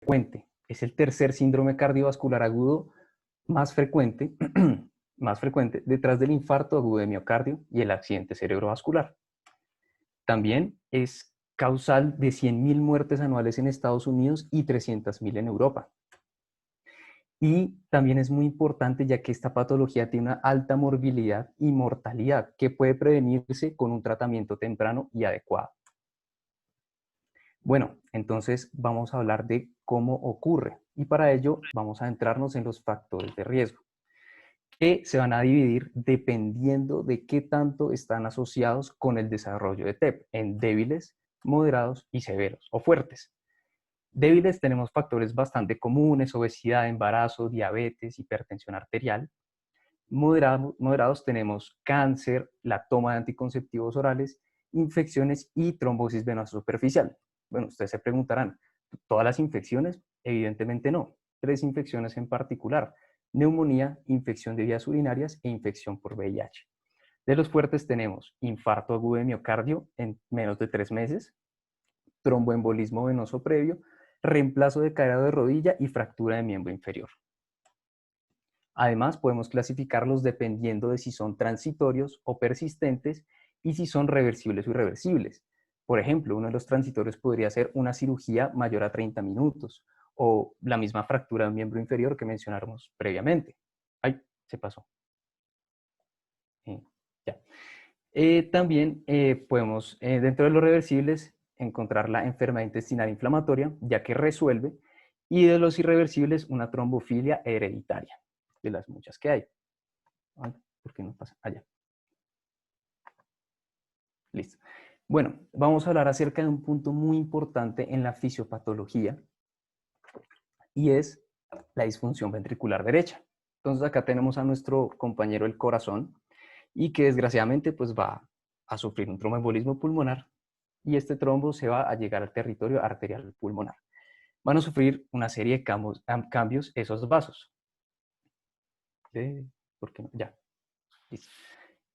frecuente. Es el tercer síndrome cardiovascular agudo más frecuente, más frecuente detrás del infarto agudo de miocardio y el accidente cerebrovascular. También es causal de 100.000 muertes anuales en Estados Unidos y 300.000 en Europa. Y también es muy importante ya que esta patología tiene una alta morbilidad y mortalidad que puede prevenirse con un tratamiento temprano y adecuado. Bueno, entonces vamos a hablar de cómo ocurre y para ello vamos a adentrarnos en los factores de riesgo que se van a dividir dependiendo de qué tanto están asociados con el desarrollo de TEP en débiles, moderados y severos o fuertes. Débiles tenemos factores bastante comunes, obesidad, embarazo, diabetes, hipertensión arterial. Moderados tenemos cáncer, la toma de anticonceptivos orales, infecciones y trombosis venosa superficial. Bueno, ustedes se preguntarán, ¿todas las infecciones? Evidentemente no. 3 infecciones en particular: neumonía, infección de vías urinarias e infección por VIH. De los fuertes tenemos infarto agudo de miocardio en menos de 3 meses, tromboembolismo venoso previo, reemplazo de caída de rodilla y fractura de miembro inferior. Además, podemos clasificarlos dependiendo de si son transitorios o persistentes y si son reversibles o irreversibles. Por ejemplo, uno de los transitorios podría ser una cirugía mayor a 30 minutos o la misma fractura de miembro inferior que mencionamos previamente. ¡Ay! Se pasó. Ya. También podemos, dentro de los reversibles, encontrar la enfermedad intestinal inflamatoria, ya que resuelve, y de los irreversibles, una trombofilia hereditaria, de las muchas que hay. Ay, ¿por qué no pasa? Allá. Listo. Bueno, vamos a hablar acerca de un punto muy importante en la fisiopatología, y es la disfunción ventricular derecha. Entonces acá tenemos a nuestro compañero el corazón, y que desgraciadamente pues va a sufrir un tromboembolismo pulmonar, y este trombo se va a llegar al territorio arterial pulmonar. Van a sufrir una serie de cambios esos vasos. ¿Por qué no? Ya. Listo.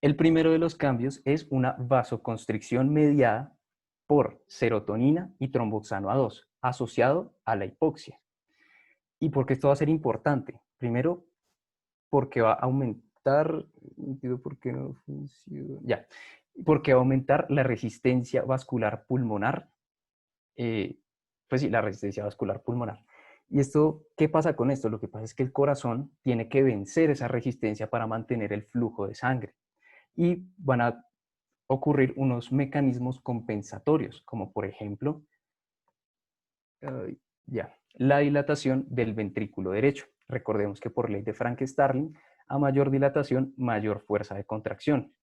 El primero de los cambios es una vasoconstricción mediada por serotonina y tromboxano A2, asociado a la hipoxia. ¿Y por qué esto va a ser importante? Primero, porque va a aumentar, ¿por qué no funciona? Ya, porque va a aumentar la resistencia vascular pulmonar, pues sí, la resistencia vascular pulmonar. ¿Y esto qué pasa con esto? Lo que pasa es que el corazón tiene que vencer esa resistencia para mantener el flujo de sangre. Y van a ocurrir unos mecanismos compensatorios, como por ejemplo, la dilatación del ventrículo derecho. Recordemos que por ley de Frank-Starling, a mayor dilatación, mayor fuerza de contracción.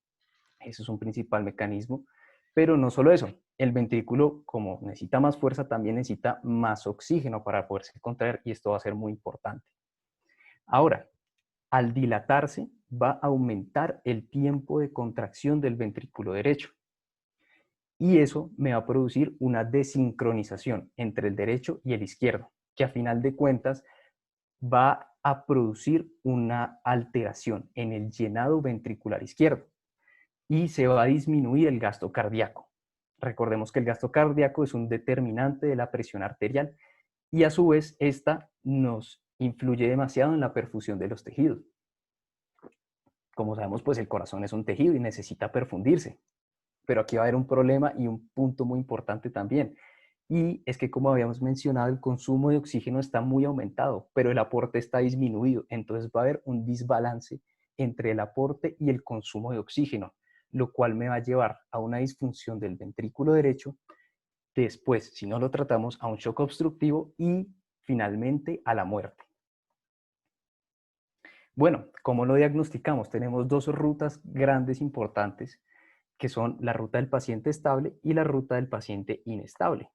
Eso es un principal mecanismo, pero no solo eso. El ventrículo, como necesita más fuerza, también necesita más oxígeno para poderse contraer, y esto va a ser muy importante. Ahora, al dilatarse, va a aumentar el tiempo de contracción del ventrículo derecho. Y eso me va a producir una desincronización entre el derecho y el izquierdo, que a final de cuentas va a producir una alteración en el llenado ventricular izquierdo y se va a disminuir el gasto cardíaco. Recordemos que el gasto cardíaco es un determinante de la presión arterial y a su vez esta nos influye demasiado en la perfusión de los tejidos. Como sabemos, pues el corazón es un tejido y necesita perfundirse. Pero aquí va a haber un problema y un punto muy importante también. Y es que, como habíamos mencionado, el consumo de oxígeno está muy aumentado, pero el aporte está disminuido. Entonces va a haber un desbalance entre el aporte y el consumo de oxígeno, lo cual me va a llevar a una disfunción del ventrículo derecho, después, si no lo tratamos, a un shock obstructivo y finalmente a la muerte. Bueno, ¿cómo lo diagnosticamos? Tenemos dos rutas grandes importantes, que son la ruta del paciente estable y la ruta del paciente inestable.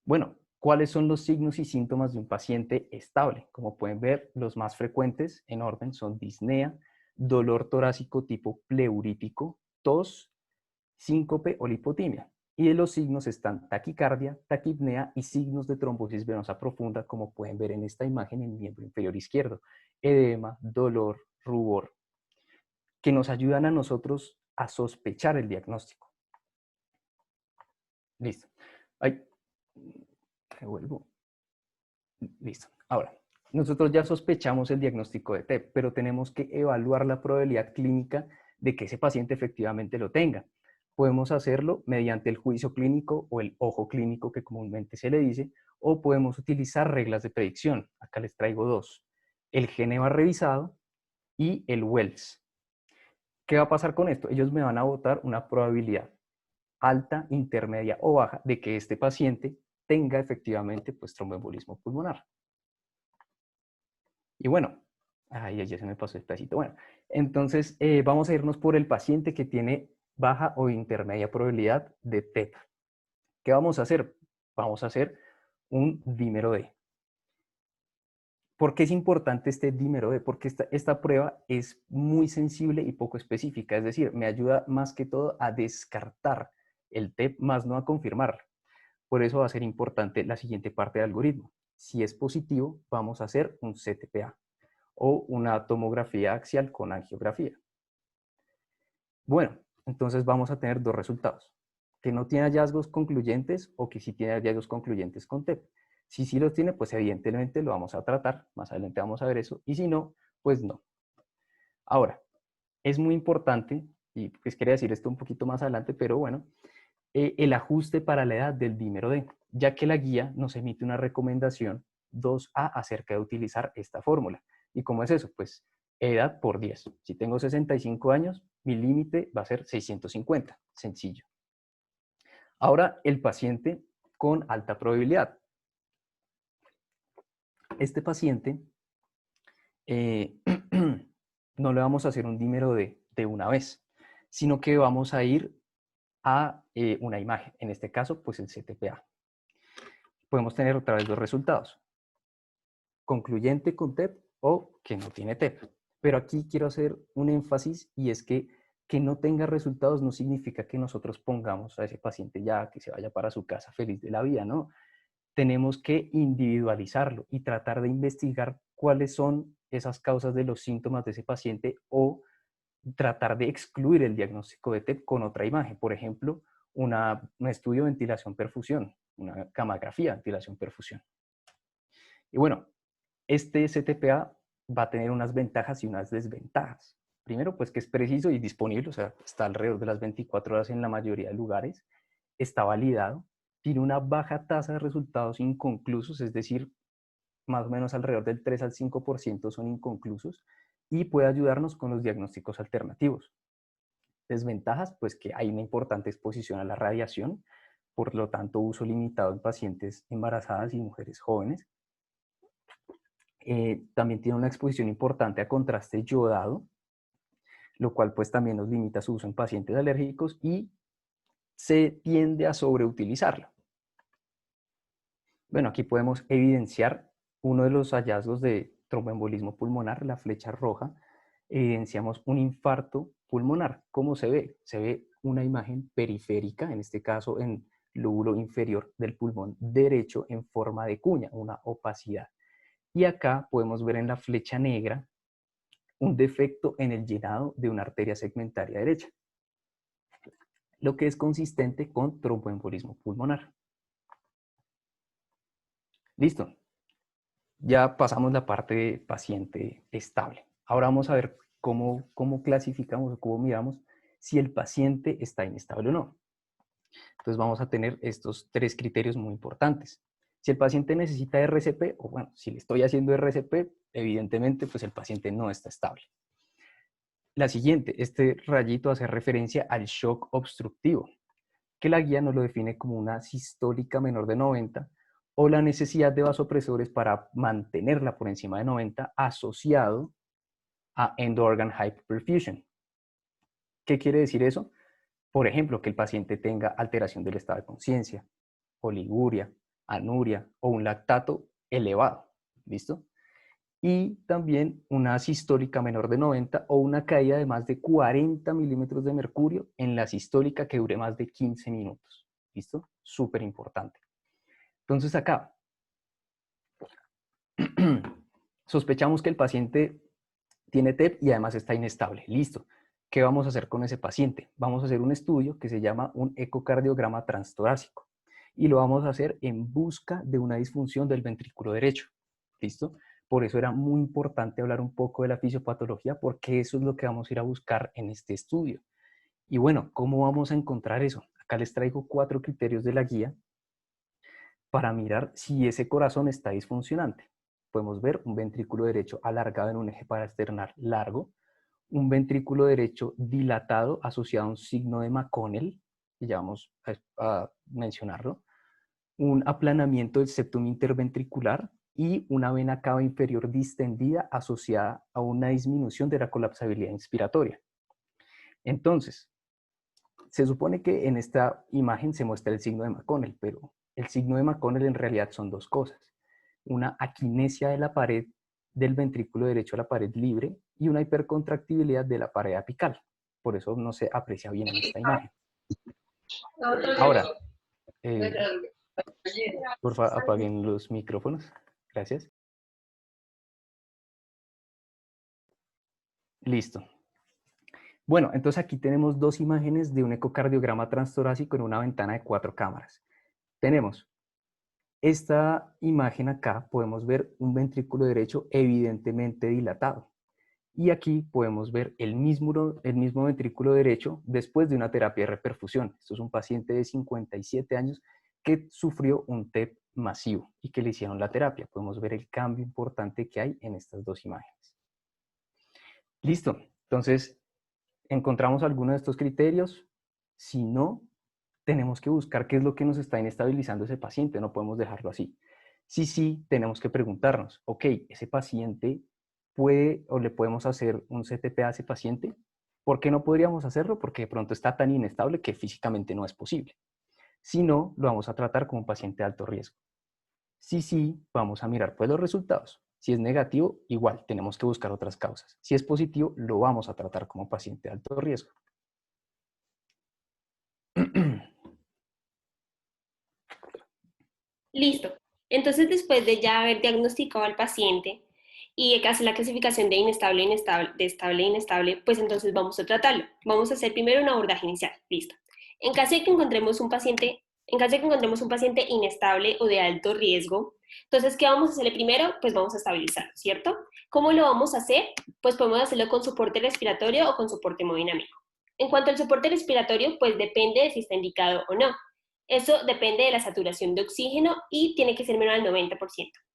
Bueno, ¿cuáles son los signos y síntomas de un paciente estable? Como pueden ver, los más frecuentes en orden son disnea, dolor torácico tipo pleurítico, tos, síncope o lipotimia. Y de los signos están taquicardia, taquipnea y signos de trombosis venosa profunda, como pueden ver en esta imagen en el miembro inferior izquierdo, edema, dolor, rubor, que nos ayudan a nosotros a sospechar el diagnóstico. Listo. Ay. Revuelvo. Listo. Ahora, nosotros ya sospechamos el diagnóstico de TEP, pero tenemos que evaluar la probabilidad clínica de que ese paciente efectivamente lo tenga. Podemos hacerlo mediante el juicio clínico o el ojo clínico, que comúnmente se le dice, o podemos utilizar reglas de predicción. Acá les traigo dos: el Geneva revisado y el Wells. ¿Qué va a pasar con esto? Ellos me van a botar una probabilidad alta, intermedia o baja de que este paciente tenga efectivamente pues tromboembolismo pulmonar. Y bueno, ay, ya se me pasó el pedacito. Bueno, entonces vamos a irnos por el paciente que tiene baja o intermedia probabilidad de TEP. ¿Qué vamos a hacer? Vamos a hacer un dímero D. ¿Por qué es importante este dímero D? Porque esta prueba es muy sensible y poco específica, es decir, me ayuda más que todo a descartar el TEP, más no a confirmar. Por eso va a ser importante la siguiente parte del algoritmo. Si es positivo, vamos a hacer un CTPA o una tomografía axial con angiografía. Bueno, entonces vamos a tener dos resultados: que no tiene hallazgos concluyentes o que sí tiene hallazgos concluyentes con TEP. Si sí los tiene, pues evidentemente lo vamos a tratar, más adelante vamos a ver eso, y si no, pues no. Ahora, es muy importante, y pues quería decir esto un poquito más adelante, pero bueno, el ajuste para la edad del dímero D, ya que la guía nos emite una recomendación 2A acerca de utilizar esta fórmula. ¿Y cómo es eso? Pues edad por 10. Si tengo 65 años, mi límite va a ser 650. Sencillo. Ahora, el paciente con alta probabilidad. Este paciente no le vamos a hacer un dímero D de una vez, sino que vamos a ir a una imagen. En este caso, pues el CTPA. Podemos tener otra vez dos resultados: concluyente con TEP o que no tiene TEP. Pero aquí quiero hacer un énfasis, y es que no tenga resultados no significa que nosotros pongamos a ese paciente ya que se vaya para su casa feliz de la vida, ¿no? Tenemos que individualizarlo y tratar de investigar cuáles son esas causas de los síntomas de ese paciente, o tratar de excluir el diagnóstico de TEP con otra imagen. Por ejemplo, un estudio de ventilación-perfusión, una camografía de ventilación-perfusión. Y bueno, este CTPA va a tener unas ventajas y unas desventajas. Primero, pues que es preciso y disponible, o sea, está alrededor de las 24 horas en la mayoría de lugares, está validado, tiene una baja tasa de resultados inconclusos, es decir, más o menos alrededor del 3 al 5% son inconclusos, y puede ayudarnos con los diagnósticos alternativos. Desventajas, pues que hay una importante exposición a la radiación, por lo tanto uso limitado en pacientes embarazadas y mujeres jóvenes. También tiene una exposición importante a contraste yodado, lo cual pues también nos limita su uso en pacientes alérgicos, y se tiende a sobreutilizarlo. Bueno, aquí podemos evidenciar uno de los hallazgos de tromboembolismo pulmonar, la flecha roja. Evidenciamos un infarto pulmonar. ¿Cómo se ve? Se ve una imagen periférica, en este caso en lóbulo inferior del pulmón derecho, en forma de cuña, una opacidad. Y acá podemos ver en la flecha negra un defecto en el llenado de una arteria segmentaria derecha, lo que es consistente con tromboembolismo pulmonar. Listo. Ya pasamos la parte de paciente estable. Ahora vamos a ver cómo clasificamos o cómo miramos si el paciente está inestable o no. Entonces vamos a tener estos tres criterios muy importantes. Si el paciente necesita RCP, o bueno, si le estoy haciendo RCP, evidentemente pues el paciente no está estable. La siguiente, este rayito hace referencia al shock obstructivo, que la guía nos lo define como una sistólica menor de 90, o la necesidad de vasopresores para mantenerla por encima de 90 asociado a end-organ hyperperfusion. ¿Qué quiere decir eso? Por ejemplo, que el paciente tenga alteración del estado de conciencia, oliguria, anuria o un lactato elevado. ¿Listo? Y también una sistólica menor de 90 o una caída de más de 40 milímetros de mercurio en la sistólica que dure más de 15 minutos. ¿Listo? Súper importante. Entonces acá sospechamos que el paciente tiene TEP y además está inestable. Listo. ¿Qué vamos a hacer con ese paciente? Vamos a hacer un estudio que se llama un ecocardiograma transtorácico. y lo vamos a hacer en busca de una disfunción del ventrículo derecho. ¿Listo? Por eso era muy importante hablar un poco de la fisiopatología, porque eso es lo que vamos a ir a buscar en este estudio. Y bueno, ¿cómo vamos a encontrar eso? Acá les traigo 4 criterios de la guía para mirar si ese corazón está disfuncionante. Podemos ver un ventrículo derecho alargado en un eje paraesternal largo, un ventrículo derecho dilatado asociado a un signo de McConnell, que ya vamos a mencionarlo, un aplanamiento del septum interventricular y una vena cava inferior distendida asociada a una disminución de la colapsabilidad inspiratoria. Entonces, se supone que en esta imagen se muestra el signo de McConnell, pero el signo de McConnell en realidad son dos cosas. Una aquinesia de la pared del ventrículo derecho a la pared libre y una hipercontractibilidad de la pared apical. Por eso no se aprecia bien en esta imagen. Ahora, por favor, apaguen los micrófonos. Gracias. Listo. Bueno, entonces aquí tenemos dos imágenes de un ecocardiograma transtorácico en una ventana de 4 cámaras. Tenemos esta imagen acá, podemos ver un ventrículo derecho evidentemente dilatado. Y aquí podemos ver el mismo ventrículo derecho después de una terapia de reperfusión. Esto es un paciente de 57 años que sufrió un TEP masivo y que le hicieron la terapia. Podemos ver el cambio importante que hay en estas dos imágenes. Listo. Entonces, ¿encontramos alguno de estos criterios? Si no, tenemos que buscar qué es lo que nos está inestabilizando ese paciente. No podemos dejarlo así. Sí, tenemos que preguntarnos, ok, ¿ese paciente puede o le podemos hacer un CTP a ese paciente? ¿Por qué no podríamos hacerlo? Porque de pronto está tan inestable que físicamente no es posible. Si no, lo vamos a tratar como un paciente de alto riesgo. Sí, vamos a mirar pues los resultados. Si es negativo, igual tenemos que buscar otras causas. Si es positivo, lo vamos a tratar como paciente de alto riesgo. Listo. Entonces, después de ya haber diagnosticado al paciente y hacer la clasificación de inestable, inestable, de estable e inestable, pues entonces vamos a tratarlo. Vamos a hacer primero un abordaje inicial. Listo. En caso de que encontremos un paciente, inestable o de alto riesgo, entonces, ¿qué vamos a hacerle primero? Pues vamos a estabilizarlo, ¿cierto? ¿Cómo lo vamos a hacer? Pues podemos hacerlo con soporte respiratorio o con soporte hemodinámico. En cuanto al soporte respiratorio, pues depende de si está indicado o no. Eso depende de la saturación de oxígeno y tiene que ser menor al 90%.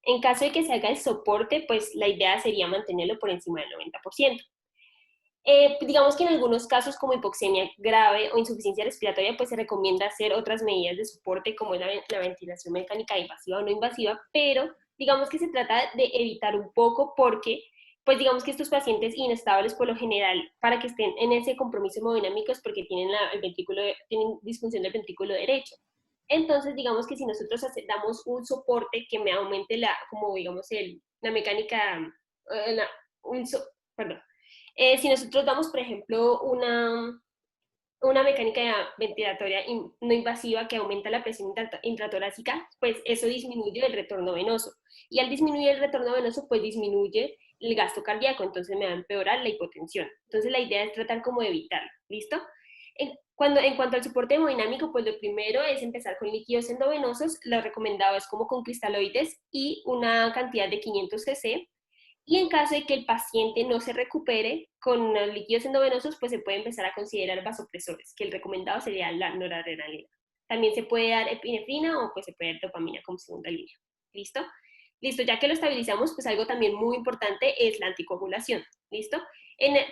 En caso de que se haga el soporte, pues la idea sería mantenerlo por encima del 90%. Digamos que en algunos casos como hipoxemia grave o insuficiencia respiratoria, pues se recomienda hacer otras medidas de soporte como la ventilación mecánica invasiva o no invasiva, pero digamos que se trata de evitar un poco porque pues digamos que estos pacientes inestables por lo general, para que estén en ese compromiso hemodinámico es porque tienen tienen disfunción del ventrículo derecho. Entonces, digamos que si nosotros damos un soporte que me aumente como digamos, la mecánica, la, un so, perdón, si nosotros damos, por ejemplo, una mecánica ventilatoria no invasiva que aumenta la presión intratorácica, pues eso disminuye el retorno venoso. Y al disminuir el retorno venoso, pues disminuye el gasto cardíaco, entonces me va a empeorar la hipotensión. Entonces la idea es tratar como de evitarlo, ¿listo? En cuanto al soporte hemodinámico, pues lo primero es empezar con líquidos endovenosos. Lo recomendado es como con cristaloides y una cantidad de 500 cc. Y en caso de que el paciente no se recupere con los líquidos endovenosos, pues se puede empezar a considerar vasopresores, que el recomendado sería la noradrenalina. También se puede dar epinefrina o pues se puede dar dopamina como segunda línea. ¿Listo? Listo, ya que lo estabilizamos, pues algo también muy importante es la anticoagulación. ¿Listo?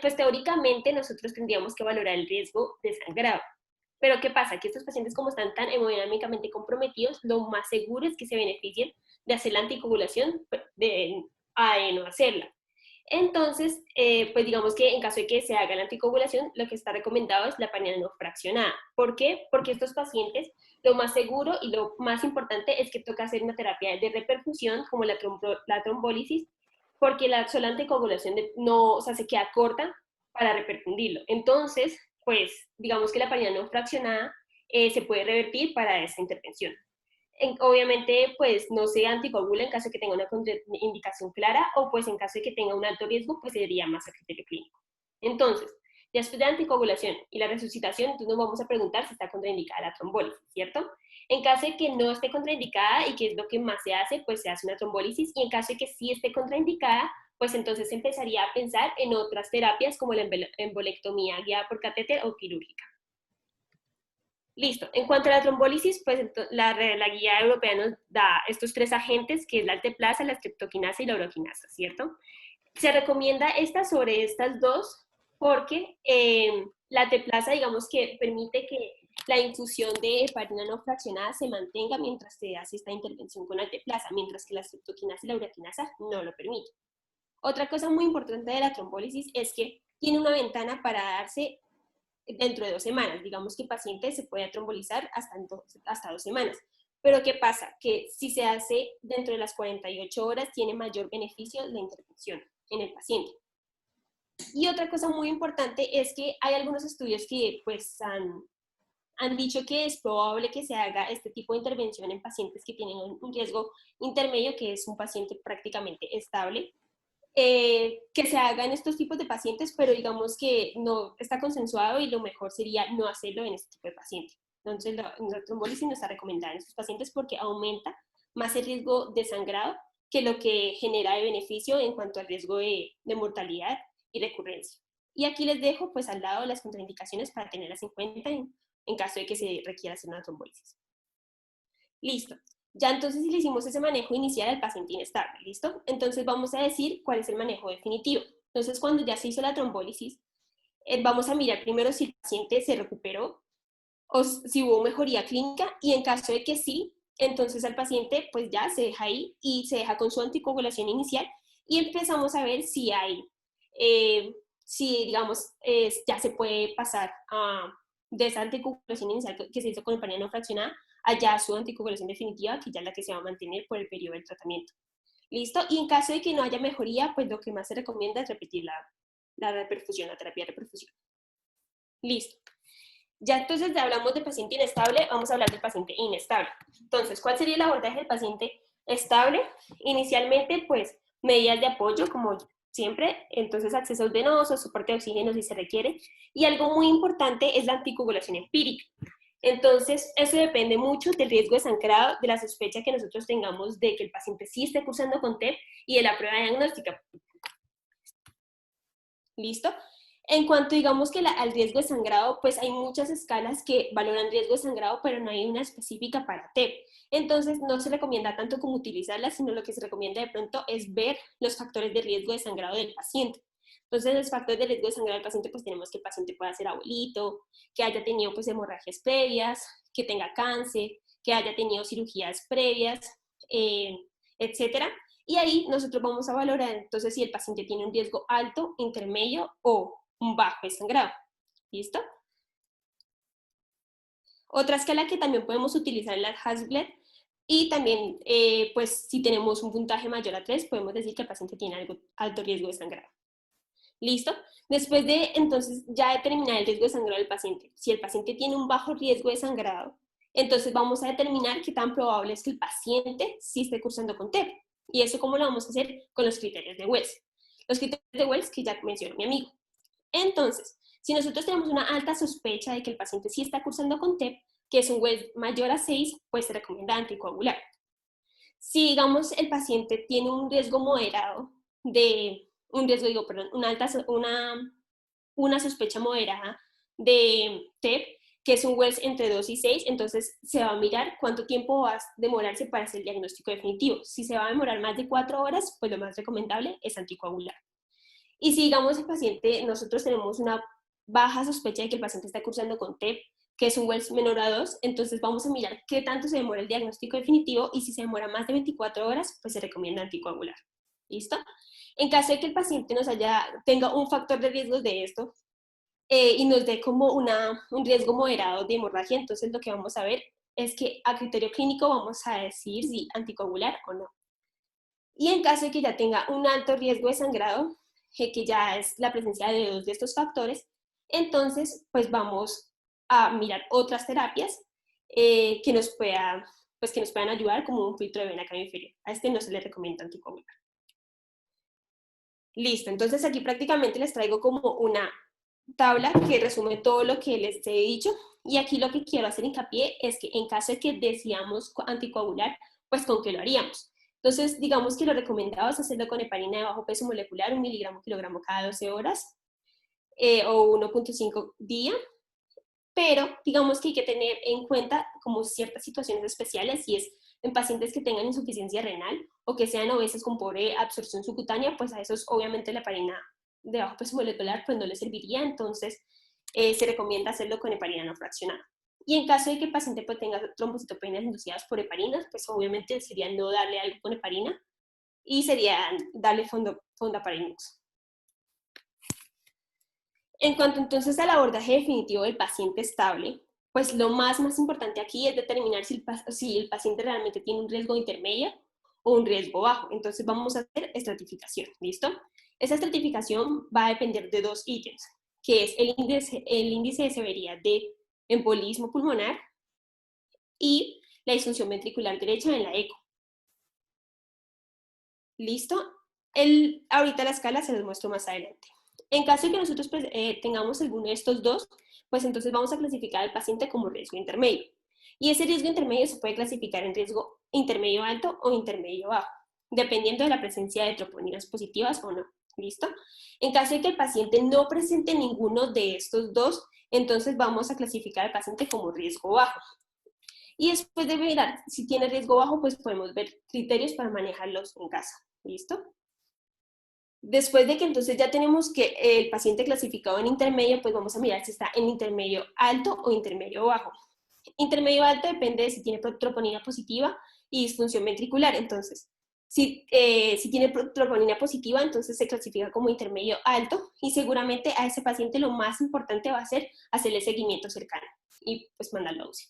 Pues teóricamente nosotros tendríamos que valorar el riesgo de sangrado. Pero ¿qué pasa? Que estos pacientes como están tan hemodinámicamente comprometidos, lo más seguro es que se beneficien de hacer la anticoagulación a no hacerla. Entonces, pues digamos que en caso de que se haga la anticoagulación, lo que está recomendado es la heparina no fraccionada. ¿Por qué? Porque estos pacientes, lo más seguro y lo más importante es que toca hacer una terapia de reperfusión, como la trombólisis, porque la sola anticoagulación no, o sea, se queda corta para reperfundirlo. Entonces, pues digamos que la heparina no fraccionada se puede revertir para esta intervención. Obviamente, pues no se anticoagula en caso de que tenga una contraindicación clara o pues en caso de que tenga un alto riesgo, pues sería más a criterio clínico. Entonces, después de la anticoagulación y la resucitación, entonces nos vamos a preguntar si está contraindicada la trombólisis, ¿cierto? En caso de que no esté contraindicada y que es lo que más se hace, pues se hace una trombólisis, y en caso de que sí esté contraindicada, pues entonces empezaría a pensar en otras terapias como la embolectomía guiada por catéter o quirúrgica. Listo. En cuanto a la trombólisis, pues la guía europea nos da estos 3 agentes, que es la alteplasa, la streptokinasa y la uroquinasa, ¿cierto? Se recomienda esta sobre estas dos porque la alteplasa, digamos que permite que la infusión de heparina no fraccionada se mantenga mientras se hace esta intervención con alteplasa, mientras que la streptokinasa y la uroquinasa no lo permiten. Otra cosa muy importante de la trombólisis es que tiene una ventana para darse dentro de 2 semanas. Digamos que el paciente se puede trombolizar hasta 2 semanas. Pero ¿qué pasa? Que si se hace dentro de las 48 horas, tiene mayor beneficio la intervención en el paciente. Y otra cosa muy importante es que hay algunos estudios que pues han dicho que es probable que se haga este tipo de intervención en pacientes que tienen un riesgo intermedio, que es un paciente prácticamente estable, que se hagan estos tipos de pacientes, pero digamos que no está consensuado y lo mejor sería no hacerlo en este tipo de pacientes. Entonces, la trombólisis no está recomendada en estos pacientes porque aumenta más el riesgo de sangrado que lo que genera de beneficio en cuanto al riesgo de mortalidad y recurrencia. Y aquí les dejo pues al lado las contraindicaciones para tenerlas en cuenta en caso de que se requiera hacer una trombólisis. Listo. Ya entonces le hicimos ese manejo inicial al paciente inestable, ¿listo? Entonces vamos a decir cuál es el manejo definitivo. Entonces cuando ya se hizo la trombólisis, vamos a mirar primero si el paciente se recuperó o si hubo mejoría clínica, y en caso de que sí, entonces al paciente pues ya se deja ahí y se deja con su anticoagulación inicial y empezamos a ver si hay, si digamos, ya se puede pasar de esa anticoagulación inicial que se hizo con heparina no fraccionada allá su anticoagulación definitiva, que ya es la que se va a mantener por el periodo del tratamiento. ¿Listo? Y en caso de que no haya mejoría, pues lo que más se recomienda es repetir la reperfusión, la terapia de reperfusión. Listo. Ya entonces ya hablamos del paciente inestable, vamos a hablar del paciente inestable. Entonces, ¿cuál sería el abordaje del paciente estable? Inicialmente, pues, medidas de apoyo, como siempre, entonces accesos venosos, soporte de oxígeno si se requiere, y algo muy importante es la anticoagulación empírica. Entonces, eso depende mucho del riesgo de sangrado, de la sospecha que nosotros tengamos de que el paciente sí esté cursando con TEP y de la prueba diagnóstica. ¿Listo? En cuanto digamos que al riesgo de sangrado, pues hay muchas escalas que valoran riesgo de sangrado, pero no hay una específica para TEP. Entonces no se recomienda tanto como utilizarla, sino lo que se recomienda de pronto es ver los factores de riesgo de sangrado del paciente. Entonces, los factores de riesgo de sangrado del paciente, pues tenemos que el paciente pueda ser abuelito, que haya tenido pues hemorragias previas, que tenga cáncer, que haya tenido cirugías previas, etcétera. Y ahí nosotros vamos a valorar entonces si el paciente tiene un riesgo alto, intermedio o un bajo de sangrado. ¿Listo? Otra escala que también podemos utilizar es la Hasbled, y también, pues si tenemos un puntaje mayor a 3, podemos decir que el paciente tiene alto riesgo de sangrado. ¿Listo? Después de, entonces, ya determinar el riesgo de sangrado del paciente. Si el paciente tiene un bajo riesgo de sangrado, entonces vamos a determinar qué tan probable es que el paciente sí esté cursando con TEP. Y eso cómo lo vamos a hacer con los criterios de Wells. Los criterios de Wells que ya mencionó mi amigo. Entonces, si nosotros tenemos una alta sospecha de que el paciente sí está cursando con TEP, que es un Wells mayor a 6, pues se recomienda anticoagular. Si, digamos, el paciente tiene un riesgo moderado de, una sospecha moderada de TEP, que es un Wells entre 2 y 6, entonces se va a mirar cuánto tiempo va a demorarse para hacer el diagnóstico definitivo. Si se va a demorar más de 4 horas, pues lo más recomendable es anticoagular. Y si, digamos, el paciente, nosotros tenemos una baja sospecha de que el paciente está cursando con TEP, que es un Wells menor a 2, entonces vamos a mirar qué tanto se demora el diagnóstico definitivo, y si se demora más de 24 horas, pues se recomienda anticoagular. ¿Listo? En caso de que el paciente tenga un factor de riesgo de esto y nos dé como un riesgo moderado de hemorragia, entonces lo que vamos a ver es que a criterio clínico vamos a decir si anticoagular o no. Y en caso de que ya tenga un alto riesgo de sangrado, que ya es la presencia de 2 de estos factores, entonces pues vamos a mirar otras terapias que nos puedan ayudar, como un filtro de vena cava inferior. A este no se le recomienda anticoagular. Listo, entonces aquí prácticamente les traigo como una tabla que resume todo lo que les he dicho. Y aquí lo que quiero hacer hincapié es que en caso de que decidamos anticoagular, pues con qué lo haríamos. Entonces, digamos que lo recomendado es hacerlo con heparina de bajo peso molecular, 1 miligramo kilogramo cada 12 horas, o 1.5 día, pero digamos que hay que tener en cuenta como ciertas situaciones especiales, y es en pacientes que tengan insuficiencia renal o que sean obesos con pobre absorción subcutánea, pues a esos obviamente la heparina de bajo peso molecular pues no les serviría, entonces se recomienda hacerlo con heparina no fraccionada. Y en caso de que el paciente pues, tenga trombocitopenias inducidas por heparinas, pues obviamente sería no darle algo con heparina y sería darle fondaparinux. En cuanto entonces al abordaje definitivo del paciente estable, pues lo más importante aquí es determinar si el paciente realmente tiene un riesgo intermedio o un riesgo bajo. Entonces vamos a hacer estratificación, ¿listo? Esa estratificación va a depender de dos ítems, que es el índice de severidad de embolismo pulmonar y la disfunción ventricular derecha en la eco. ¿Listo? Ahorita la escala se los muestro más adelante. En caso de que nosotros pues, tengamos alguno de estos dos, pues entonces vamos a clasificar al paciente como riesgo intermedio. Y ese riesgo intermedio se puede clasificar en riesgo intermedio alto o intermedio bajo, dependiendo de la presencia de troponinas positivas o no. ¿Listo? En caso de que el paciente no presente ninguno de estos dos, entonces vamos a clasificar al paciente como riesgo bajo. Y después de mirar si tiene riesgo bajo, pues podemos ver criterios para manejarlos en casa. ¿Listo? Después de que entonces ya tenemos que el paciente clasificado en intermedio, pues vamos a mirar si está en intermedio alto o intermedio bajo. Intermedio alto depende de si tiene troponina positiva y disfunción ventricular. Entonces, si tiene troponina positiva, entonces se clasifica como intermedio alto, y seguramente a ese paciente lo más importante va a ser hacerle seguimiento cercano y pues mandarlo a UCI.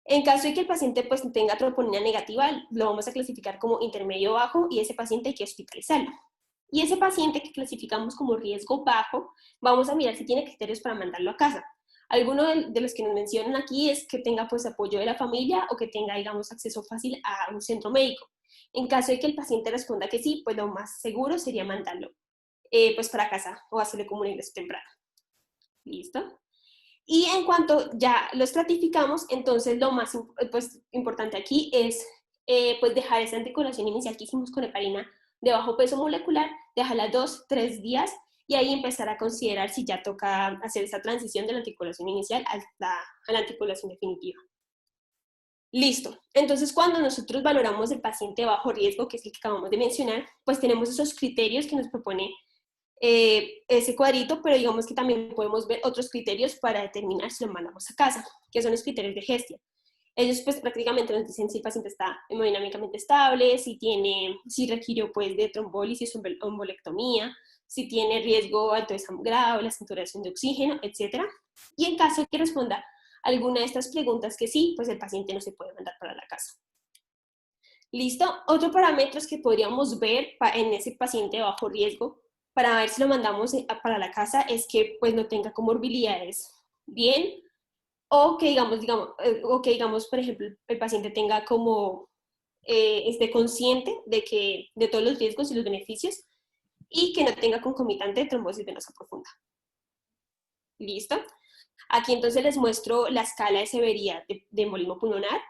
En caso de que el paciente pues tenga troponina negativa, lo vamos a clasificar como intermedio bajo, y ese paciente hay que hospitalizarlo. Y ese paciente que clasificamos como riesgo bajo, vamos a mirar si tiene criterios para mandarlo a casa. Alguno de los que nos mencionan aquí es que tenga pues apoyo de la familia o que tenga, digamos, acceso fácil a un centro médico. En caso de que el paciente responda que sí, pues lo más seguro sería mandarlo pues para casa o hacerle como un ingreso temprano. ¿Listo? Y en cuanto ya lo estratificamos, entonces lo más pues, importante aquí es pues dejar esa anticoagulación inicial que hicimos con heparina de bajo peso molecular, dejarla 2-3 días, y ahí empezar a considerar si ya toca hacer esa transición de la anticoagulación inicial a la anticoagulación definitiva. Listo. Entonces, cuando nosotros valoramos el paciente bajo riesgo, que es el que acabamos de mencionar, pues tenemos esos criterios que nos propone ese cuadrito, pero digamos que también podemos ver otros criterios para determinar si lo mandamos a casa, que son los criterios de Hestia. Ellos pues prácticamente nos dicen si el paciente está hemodinámicamente estable, si requirió pues de trombólisis o embolectomía, si tiene riesgo alto de sangrado, la saturación de oxígeno, etc. Y en caso de que responda alguna de estas preguntas que sí, pues el paciente no se puede mandar para la casa. ¿Listo? Otro parámetro que podríamos ver en ese paciente de bajo riesgo para ver si lo mandamos para la casa es que pues no tenga comorbilidades bien, o que digamos, por ejemplo, el paciente tenga como, esté consciente de todos los riesgos y los beneficios, y que no tenga concomitante de trombosis venosa profunda. ¿Listo? Aquí entonces les muestro la escala de severidad de embolismo pulmonar.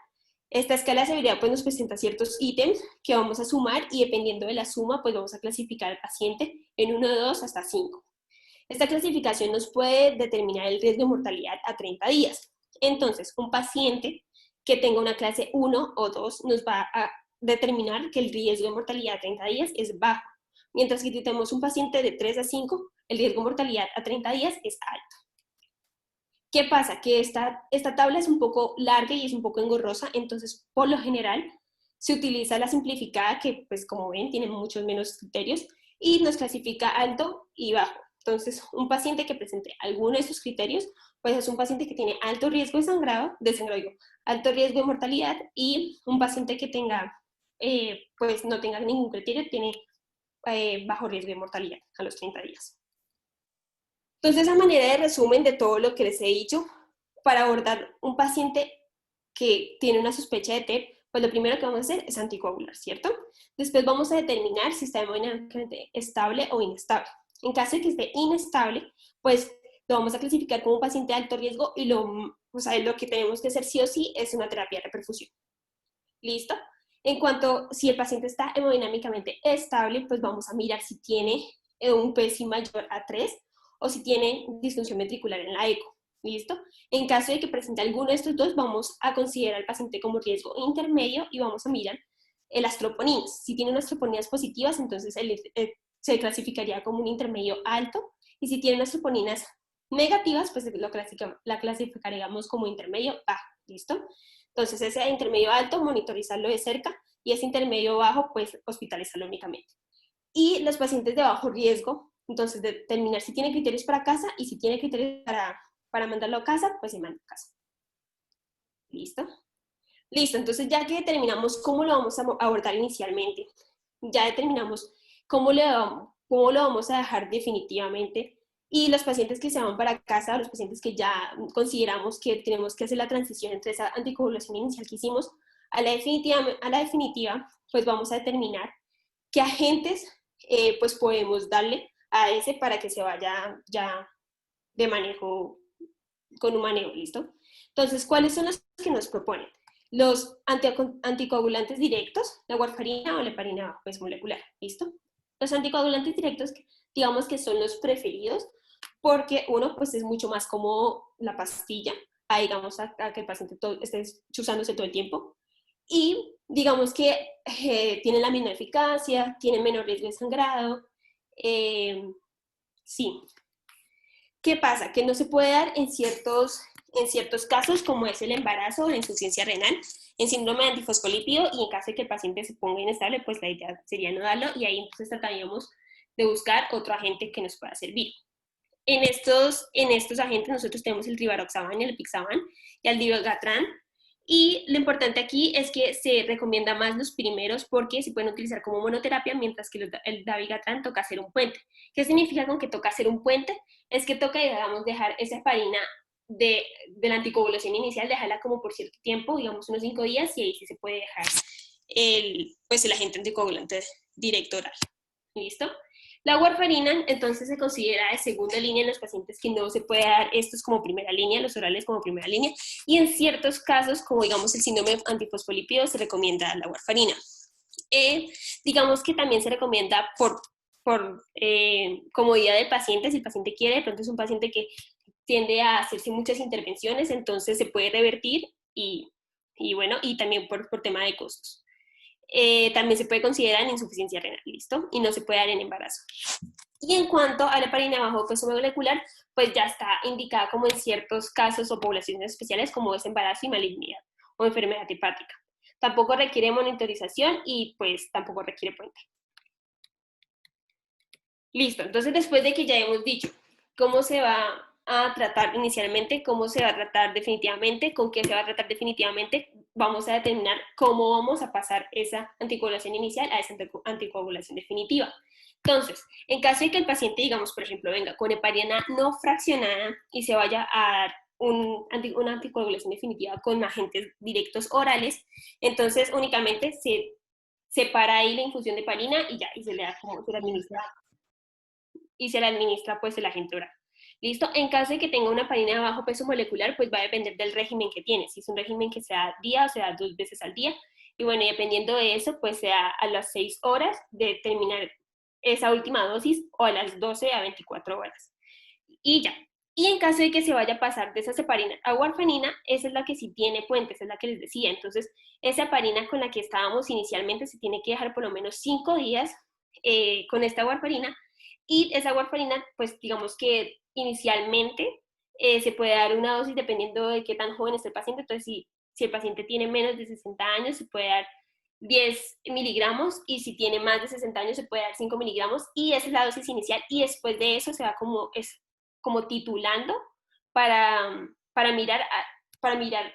Esta escala de severidad pues nos presenta ciertos ítems que vamos a sumar, y dependiendo de la suma pues vamos a clasificar al paciente en 1, 2 hasta 5. Esta clasificación nos puede determinar el riesgo de mortalidad a 30 días. Entonces, un paciente que tenga una clase 1 o 2 nos va a determinar que el riesgo de mortalidad a 30 días es bajo. Mientras que si tenemos un paciente de 3 a 5, el riesgo de mortalidad a 30 días es alto. ¿Qué pasa? Que esta tabla es un poco larga y es un poco engorrosa, entonces por lo general se utiliza la simplificada, que pues como ven tiene muchos menos criterios y nos clasifica alto y bajo. Entonces un paciente que presente alguno de estos criterios pues es un paciente que tiene alto riesgo de sangrado, alto riesgo de mortalidad, y un paciente que tenga pues no tenga ningún criterio tiene bajo riesgo de mortalidad a los 30 días. Entonces, a manera de resumen de todo lo que les he dicho, para abordar un paciente que tiene una sospecha de TEP, pues lo primero que vamos a hacer es anticoagular, ¿cierto? Después vamos a determinar si está hemodinámicamente estable o inestable. En caso de que esté inestable, pues lo vamos a clasificar como un paciente de alto riesgo y o sea, lo que tenemos que hacer sí o sí es una terapia de reperfusión. ¿Listo? En cuanto, si el paciente está hemodinámicamente estable, pues vamos a mirar si tiene un PSI mayor a 3 o si tiene disfunción ventricular en la eco. ¿Listo? En caso de que presente alguno de estos dos, vamos a considerar al paciente como riesgo intermedio y vamos a mirar las troponinas. Si tiene unas troponinas positivas, entonces se clasificaría como un intermedio alto, y si tiene unas troponinas negativas, pues la clasificaríamos como intermedio bajo. ¿Listo? Entonces, ese intermedio alto, monitorizarlo de cerca, y ese intermedio bajo, pues hospitalizarlo únicamente. Y los pacientes de bajo riesgo, entonces determinar si tiene criterios para casa, y si tiene criterios para mandarlo a casa, pues se manda a casa. ¿Listo? Listo, entonces ya que determinamos cómo lo vamos a abordar inicialmente, ya determinamos cómo lo vamos a dejar definitivamente, y los pacientes que se van para casa, los pacientes que ya consideramos que tenemos que hacer la transición entre esa anticoagulación inicial que hicimos a la definitiva, pues vamos a determinar qué agentes pues podemos darle a ese para que se vaya ya de manejo, con un manejo, ¿listo? Entonces, ¿cuáles son los que nos proponen? Los anticoagulantes directos, la warfarina o la heparina bajo peso molecular, ¿listo? Los anticoagulantes directos, digamos que son los preferidos, porque uno, pues es mucho más cómodo la pastilla, digamos, a que el paciente esté chuzándose todo el tiempo, y digamos que tienen la misma eficacia, tienen menor riesgo de sangrado, sí. ¿Qué pasa? Que no se puede dar en ciertos casos, como es el embarazo o la insuficiencia renal, en síndrome de antifosfolípido, y en caso de que el paciente se ponga inestable, pues la idea sería no darlo, y ahí entonces trataríamos de buscar otro agente que nos pueda servir. En estos agentes nosotros tenemos el rivaroxaban, el epixaban y el divalgatrán, y lo importante aquí es que se recomienda más los primeros porque se pueden utilizar como monoterapia, mientras que el dabigatran toca hacer un puente. ¿Qué significa con que toca hacer un puente? Es que toca, digamos, dejar esa heparina de la anticoagulación inicial, dejarla como por cierto tiempo, digamos unos 5 días, y ahí sí se puede dejar pues el agente anticoagulante directo oral. ¿Listo? La warfarina entonces se considera de segunda línea en los pacientes que no se puede dar estos como primera línea, los orales como primera línea, y en ciertos casos, como digamos el síndrome antifosfolípido, se recomienda la warfarina. Digamos que también se recomienda por comodidad del paciente, si el paciente quiere, de pronto es un paciente que tiende a hacerse muchas intervenciones, entonces se puede revertir, y bueno, y también por tema de costos. También se puede considerar en insuficiencia renal, ¿listo? Y no se puede dar en embarazo. Y en cuanto a la heparina bajo peso molecular, pues ya está indicada como en ciertos casos o poblaciones especiales, como es embarazo y malignidad o enfermedad hepática. Tampoco requiere monitorización y pues tampoco requiere puente. Listo, entonces después de que ya hemos dicho cómo se va a tratar inicialmente, cómo se va a tratar definitivamente, con qué se va a tratar definitivamente, vamos a determinar cómo vamos a pasar esa anticoagulación inicial a esa anticoagulación definitiva. Entonces, en caso de que el paciente, digamos, por ejemplo, venga con heparina no fraccionada y se vaya a dar una anticoagulación definitiva con agentes directos orales, entonces únicamente se separa ahí la infusión de heparina y ya, y se le da como se le administra, y se le administra pues el agente oral. ¿Listo? En caso de que tenga una heparina de bajo peso molecular, pues va a depender del régimen que tiene. Si es un régimen que se da día o se da 2 veces al día. Y bueno, y dependiendo de eso, pues sea a las 6 horas de terminar esa última dosis, o a las 12 a 24 horas. Y ya. Y en caso de que se vaya a pasar de esa heparina a warfarina, esa es la que sí tiene puentes, es la que les decía. Entonces, esa heparina con la que estábamos inicialmente se tiene que dejar por lo menos 5 días con esta warfarina, y esa warfarina, pues digamos que inicialmente se puede dar una dosis dependiendo de qué tan joven esté el paciente. Entonces, si el paciente tiene menos de 60 años, se puede dar 10 miligramos, y si tiene más de 60 años se puede dar 5 miligramos, y esa es la dosis inicial, y después de eso se va como titulando para mirar, para mirar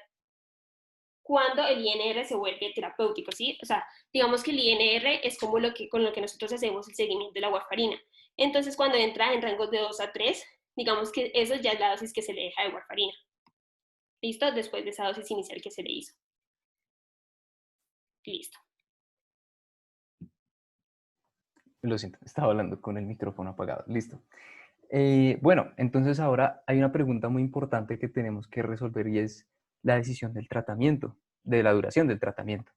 cuando el INR se vuelve terapéutico, ¿sí? O sea, digamos que el INR es como con lo que nosotros hacemos el seguimiento de la warfarina. Entonces, cuando entra en rangos de 2 a 3, digamos que eso ya es la dosis que se le deja de warfarina. ¿Listo? Después de esa dosis inicial que se le hizo. Listo. Lo siento, estaba hablando con el micrófono apagado. Listo. Bueno, entonces ahora hay una pregunta muy importante que tenemos que resolver y es la decisión del tratamiento, de la duración del tratamiento.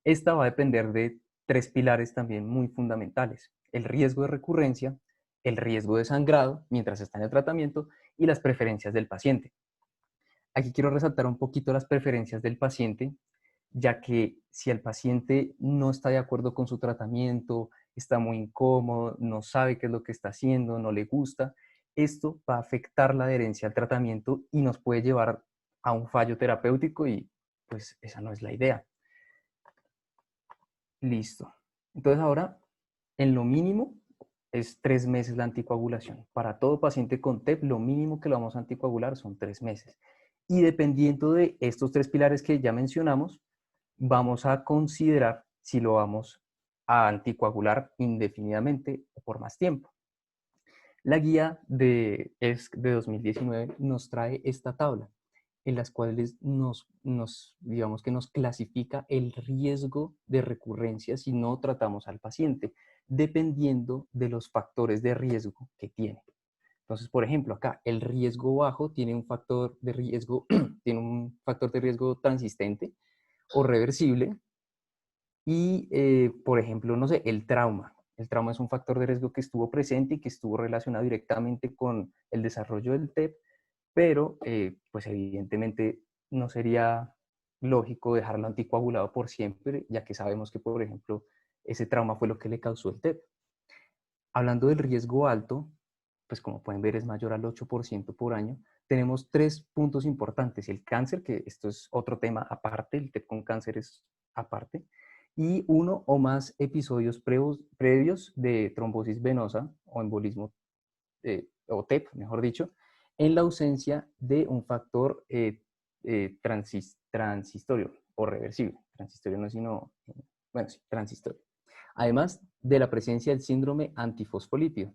Esta va a depender de tres pilares también muy fundamentales: el riesgo de recurrencia, el riesgo de sangrado mientras está en el tratamiento y las preferencias del paciente. Aquí quiero resaltar un poquito las preferencias del paciente, ya que si el paciente no está de acuerdo con su tratamiento, está muy incómodo, no sabe qué es lo que está haciendo, no le gusta, esto va a afectar la adherencia al tratamiento y nos puede llevar a un fallo terapéutico y pues esa no es la idea. Listo. Entonces ahora, en lo mínimo, es 3 meses la anticoagulación. Para todo paciente con TEP, lo mínimo que lo vamos a anticoagular son 3 meses. Y dependiendo de estos tres pilares que ya mencionamos, vamos a considerar si lo vamos a anticoagular indefinidamente o por más tiempo. La guía de ESC de 2019 nos trae esta tabla en las cuales digamos que nos clasifica el riesgo de recurrencia si no tratamos al paciente, dependiendo de los factores de riesgo que tiene. Entonces, por ejemplo, acá el riesgo bajo tiene un factor de riesgo, tiene un factor de riesgo transistente o reversible. Y, por ejemplo, no sé, el trauma. El trauma es un factor de riesgo que estuvo presente y que estuvo relacionado directamente con el desarrollo del TEP, pero pues evidentemente no sería lógico dejarlo anticoagulado por siempre, ya que sabemos que, por ejemplo, ese trauma fue lo que le causó el TEP. Hablando del riesgo alto, pues como pueden ver es mayor al 8% por año, tenemos tres puntos importantes: el cáncer, que esto es otro tema aparte, el TEP con cáncer es aparte, y uno o más episodios previos de trombosis venosa o embolismo, o TEP, mejor dicho, en la ausencia de un factor transistorio o reversible. Transistorio no es sino, bueno, sí, transistorio. Además de la presencia del síndrome antifosfolípido.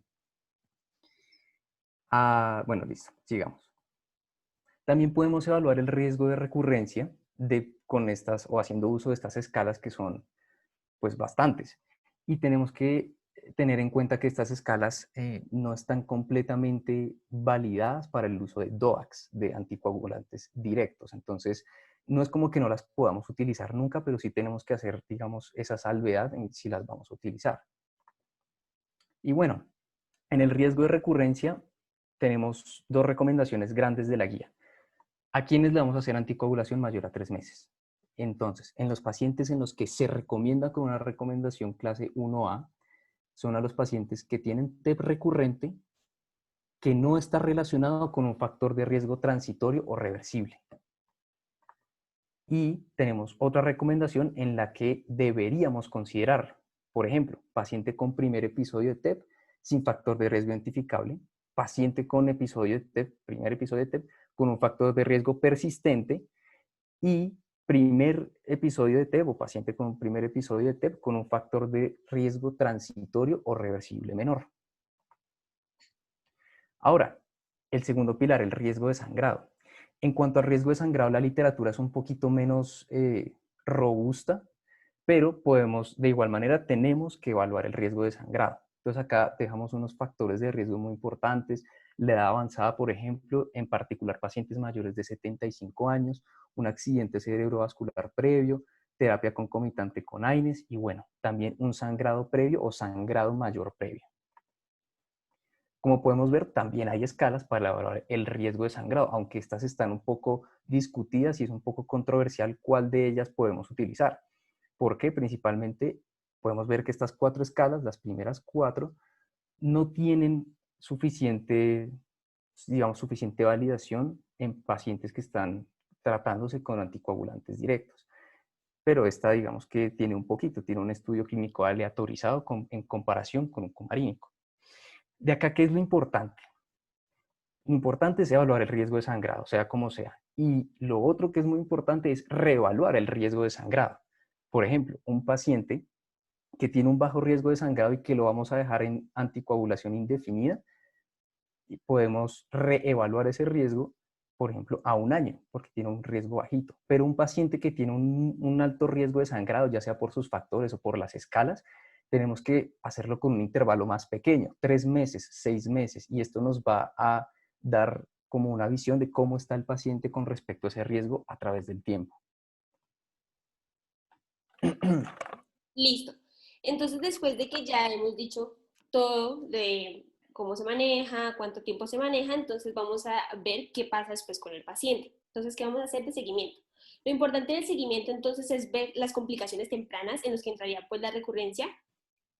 Bueno, listo, sigamos. También podemos evaluar el riesgo de recurrencia con estas o haciendo uso de estas escalas que son pues bastantes. Y tenemos que tener en cuenta que estas escalas no están completamente validadas para el uso de DOACs, de anticoagulantes directos. Entonces, no es como que no las podamos utilizar nunca, pero sí tenemos que hacer, digamos, esa salvedad en si las vamos a utilizar. Y bueno, en el riesgo de recurrencia tenemos dos recomendaciones grandes de la guía. ¿A quiénes le vamos a hacer anticoagulación mayor a 3 meses? Entonces, en los pacientes en los que se recomienda con una recomendación clase 1A, son a los pacientes que tienen TEP recurrente que no está relacionado con un factor de riesgo transitorio o reversible. Y tenemos otra recomendación en la que deberíamos considerar, por ejemplo, paciente con primer episodio de TEP sin factor de riesgo identificable, paciente con episodio de TEP, primer episodio de TEP con un factor de riesgo persistente y primer episodio de TEP o paciente con un primer episodio de TEP con un factor de riesgo transitorio o reversible menor. Ahora, el segundo pilar, el riesgo de sangrado. En cuanto al riesgo de sangrado, la literatura es un poquito menos robusta, pero de igual manera, tenemos que evaluar el riesgo de sangrado. Entonces acá dejamos unos factores de riesgo muy importantes: la edad avanzada, por ejemplo, en particular pacientes mayores de 75 años, un accidente cerebrovascular previo, terapia concomitante con AINES y bueno, también un sangrado previo o sangrado mayor previo. Como podemos ver, también hay escalas para evaluar el riesgo de sangrado, aunque estas están un poco discutidas y es un poco controversial cuál de ellas podemos utilizar. Porque principalmente podemos ver que estas 4 escalas, las primeras 4, no tienen suficiente, digamos, suficiente validación en pacientes que están tratándose con anticoagulantes directos. Pero esta, digamos que tiene un estudio clínico aleatorizado en comparación con un comarínico. De acá, ¿qué es lo importante? Lo importante es evaluar el riesgo de sangrado, sea como sea. Y lo otro que es muy importante es reevaluar el riesgo de sangrado. Por ejemplo, un paciente que tiene un bajo riesgo de sangrado y que lo vamos a dejar en anticoagulación indefinida, y podemos reevaluar ese riesgo, por ejemplo, a 1 año, porque tiene un riesgo bajito. Pero un paciente que tiene un alto riesgo de sangrado, ya sea por sus factores o por las escalas, tenemos que hacerlo con un intervalo más pequeño, 3 meses, 6 meses, y esto nos va a dar como una visión de cómo está el paciente con respecto a ese riesgo a través del tiempo. Listo. Entonces, después de que ya hemos dicho todo de cómo se maneja, cuánto tiempo se maneja, entonces vamos a ver qué pasa después con el paciente. Entonces, ¿qué vamos a hacer de seguimiento? Lo importante del seguimiento, entonces, es ver las complicaciones tempranas, en las que entraría pues la recurrencia.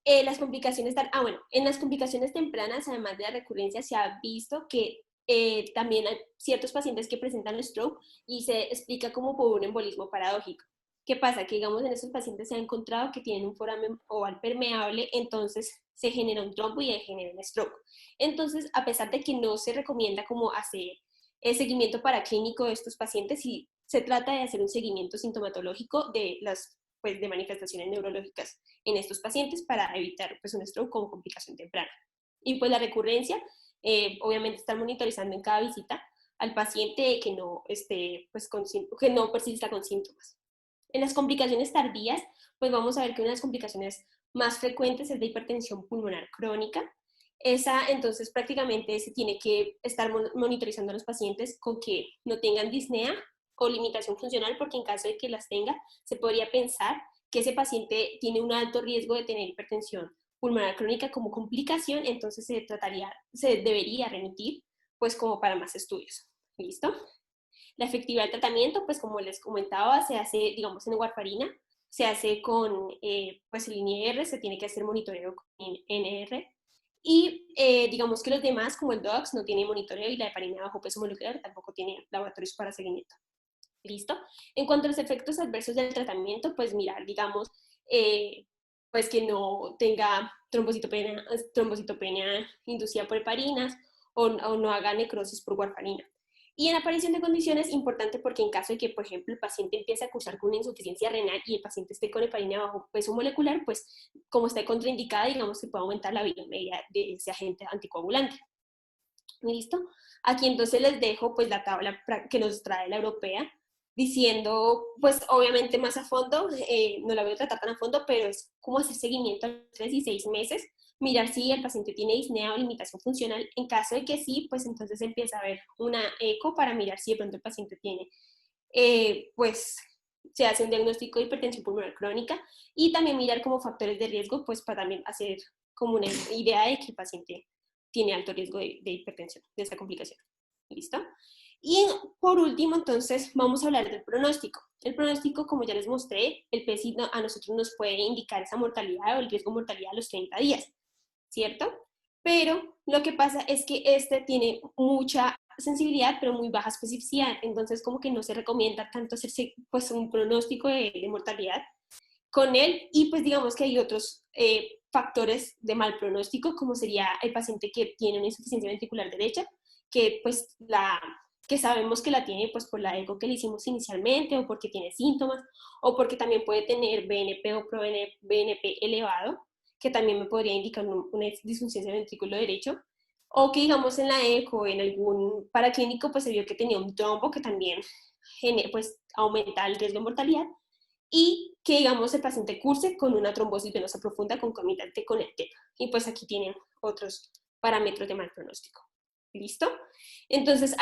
Las complicaciones, bueno, en las complicaciones tempranas, además de la recurrencia, se ha visto que también hay ciertos pacientes que presentan stroke y se explica como por un embolismo paradójico. ¿Qué pasa? Que digamos en estos pacientes se ha encontrado que tienen un foramen oval permeable, entonces se genera un trombo y se genera un stroke. Entonces, a pesar de que no se recomienda como hacer el seguimiento paraclínico de estos pacientes, sí se trata de hacer un seguimiento sintomatológico de las pues, de manifestaciones neurológicas en estos pacientes para evitar pues, un stroke con complicación temprana. Y pues la recurrencia, obviamente estar monitorizando en cada visita al paciente que no, pues, que no persista con síntomas. En las complicaciones tardías, pues vamos a ver que una de las complicaciones más frecuentes es la hipertensión pulmonar crónica. Esa, entonces, prácticamente se tiene que estar monitorizando a los pacientes con que no tengan disnea o limitación funcional, porque en caso de que las tenga, se podría pensar que ese paciente tiene un alto riesgo de tener hipertensión pulmonar crónica como complicación, entonces se debería remitir, pues como para más estudios. ¿Listo? La efectividad del tratamiento, pues como les comentaba, se hace, digamos, en warfarina, se hace con pues el INR, se tiene que hacer monitoreo con NR, y digamos que los demás, como el DOX, no tiene monitoreo y la heparina bajo peso molecular tampoco tiene laboratorios para seguimiento. ¿Listo? En cuanto a los efectos adversos del tratamiento, pues mirar, digamos, pues que no tenga trombocitopenia inducida por heparinas o no haga necrosis por warfarina. Y en aparición de condiciones, importante porque en caso de que, por ejemplo, el paciente empiece a cursar con una insuficiencia renal y el paciente esté con heparina bajo peso molecular, pues como está contraindicada, digamos que puede aumentar la vida media de ese agente anticoagulante. ¿Listo? Aquí entonces les dejo pues la tabla que nos trae la europea, diciendo pues obviamente más a fondo, no la voy a tratar tan a fondo, pero es cómo hacer seguimiento a los 3 y 6 meses, mirar si el paciente tiene disnea o limitación funcional. En caso de que sí, pues entonces empieza a ver una eco para mirar si de pronto el paciente tiene, pues se hace un diagnóstico de hipertensión pulmonar crónica y también mirar como factores de riesgo, pues para también hacer como una idea de que el paciente tiene alto riesgo de hipertensión, de esta complicación. ¿Listo? Y por último, entonces, vamos a hablar del pronóstico. El pronóstico, como ya les mostré, el PESI a nosotros nos puede indicar esa mortalidad o el riesgo de mortalidad a los 30 días, ¿cierto? Pero lo que pasa es que este tiene mucha sensibilidad, pero muy baja especificidad, entonces como que no se recomienda tanto hacerse pues un pronóstico de mortalidad con él, y pues digamos que hay otros factores de mal pronóstico, como sería el paciente que tiene una insuficiencia ventricular derecha, que pues que sabemos que la tiene pues por la eco que le hicimos inicialmente, o porque tiene síntomas, o porque también puede tener BNP o pro-BNP elevado, que también me podría indicar una disfunción del ventrículo derecho, o que digamos en la eco, en algún paraclínico, pues se vio que tenía un trombo que también pues aumenta el riesgo de mortalidad, y que digamos el paciente curse con una trombosis venosa profunda concomitante con el TEP. Y pues aquí tienen otros parámetros de mal pronóstico. ¿Listo? Entonces,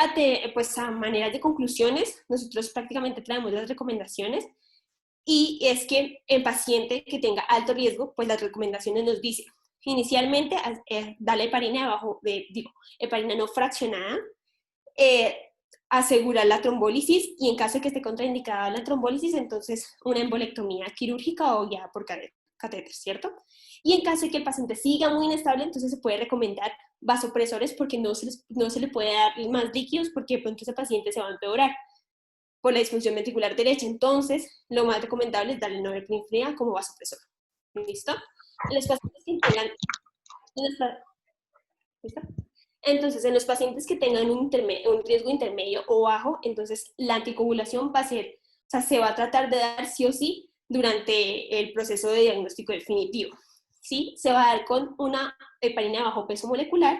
pues a manera de conclusiones, nosotros prácticamente traemos las recomendaciones, y es que el paciente que tenga alto riesgo, pues las recomendaciones nos dicen, inicialmente, dale heparina heparina no fraccionada, asegurar la trombólisis, y en caso de que esté contraindicada la trombólisis, entonces una embolectomía quirúrgica o ya por catéter, ¿cierto? Y en caso de que el paciente siga muy inestable, entonces se puede recomendar vasopresores, porque no se le puede dar más líquidos, porque de pronto ese paciente se va a empeorar por la disfunción ventricular derecha. Entonces, lo más recomendable es darle norepinefrina como vasopresor. ¿Listo? En los pacientes que tengan... ¿Listo? Entonces, en los pacientes que tengan un riesgo intermedio o bajo, entonces la anticoagulación va a ser, o sea, se va a tratar de dar sí o sí durante el proceso de diagnóstico definitivo. ¿Sí? Se va a dar con una heparina de bajo peso molecular.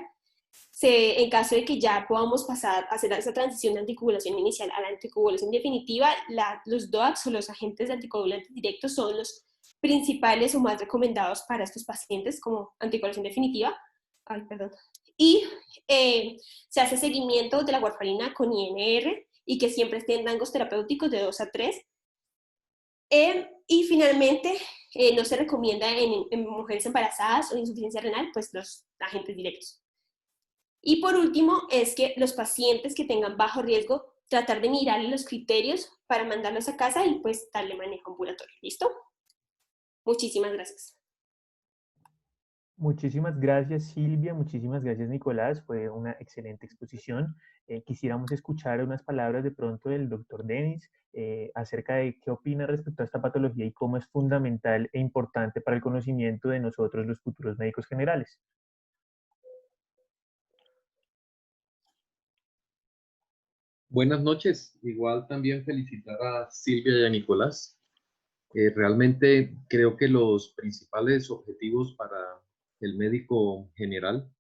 En caso de que ya podamos pasar a hacer esa transición de anticoagulación inicial a la anticoagulación definitiva, los DOACs o los agentes anticoagulantes directos son los principales o más recomendados para estos pacientes como anticoagulación definitiva. Ay, perdón. Y se hace seguimiento de la warfarina con INR y que siempre esté en rangos terapéuticos de 2 a 3. Y finalmente, no se recomienda en mujeres embarazadas o insuficiencia renal, pues los agentes directos. Y por último, es que los pacientes que tengan bajo riesgo, tratar de mirarle los criterios para mandarlos a casa y pues darle manejo ambulatorio. ¿Listo? Muchísimas gracias. Muchísimas gracias, Silvia. Muchísimas gracias, Nicolás. Fue una excelente exposición. Quisiéramos escuchar unas palabras de pronto del doctor Denis acerca de qué opina respecto a esta patología y cómo es fundamental e importante para el conocimiento de nosotros, los futuros médicos generales. Buenas noches. Igual también felicitar a Silvia y a Nicolás. Realmente creo que los principales objetivos para el médico general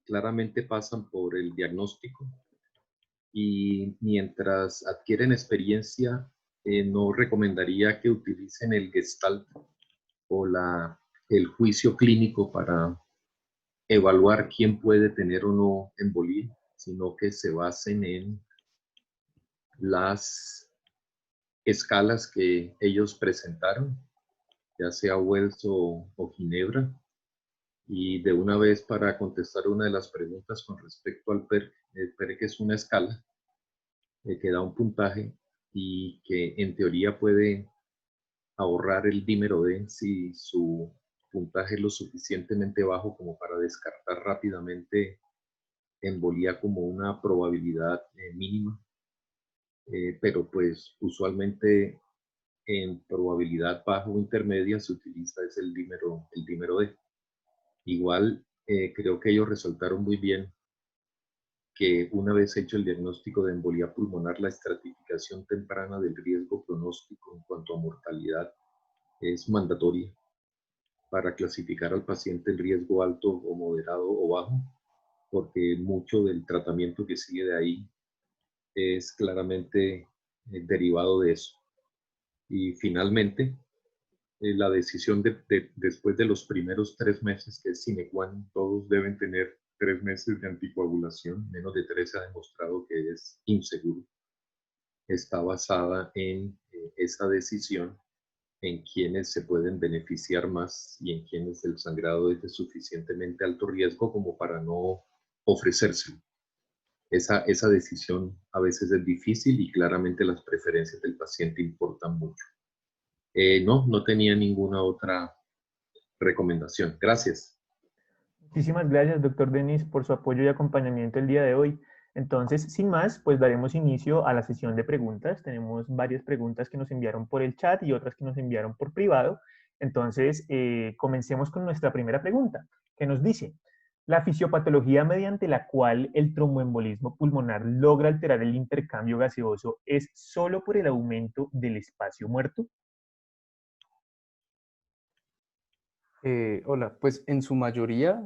claramente pasan por el diagnóstico y mientras adquieren experiencia, no recomendaría que utilicen el Gestalt o el juicio clínico para evaluar quién puede tener o no embolía, sino que se basen en las escalas que ellos presentaron, ya sea Wells o Ginebra. Y de una vez para contestar una de las preguntas con respecto al PERC, el PERC es una escala que da un puntaje y que en teoría puede ahorrar el dímero D si su puntaje es lo suficientemente bajo como para descartar rápidamente embolía como una probabilidad mínima. Pero pues usualmente en probabilidad baja o intermedia se utiliza es el dímero D. Igual creo que ellos resaltaron muy bien que una vez hecho el diagnóstico de embolía pulmonar, la estratificación temprana del riesgo pronóstico en cuanto a mortalidad es mandatoria para clasificar al paciente en riesgo alto o moderado o bajo, porque mucho del tratamiento que sigue de ahí es claramente derivado de eso. Y finalmente, la decisión después de los primeros 3 meses, que es sine qua non, todos deben tener 3 meses de anticoagulación, menos de 3 se ha demostrado que es inseguro, está basada en esa decisión, en quienes se pueden beneficiar más y en quienes el sangrado es de suficientemente alto riesgo como para no ofrecérselo. Esa decisión a veces es difícil y claramente las preferencias del paciente importan mucho. No tenía ninguna otra recomendación. Gracias. Muchísimas gracias, doctor Denis, por su apoyo y acompañamiento el día de hoy. Entonces, sin más, pues daremos inicio a la sesión de preguntas. Tenemos varias preguntas que nos enviaron por el chat y otras que nos enviaron por privado. Entonces, comencemos con nuestra primera pregunta, que nos dice, ¿la fisiopatología mediante la cual el tromboembolismo pulmonar logra alterar el intercambio gaseoso es solo por el aumento del espacio muerto? Hola, pues en su mayoría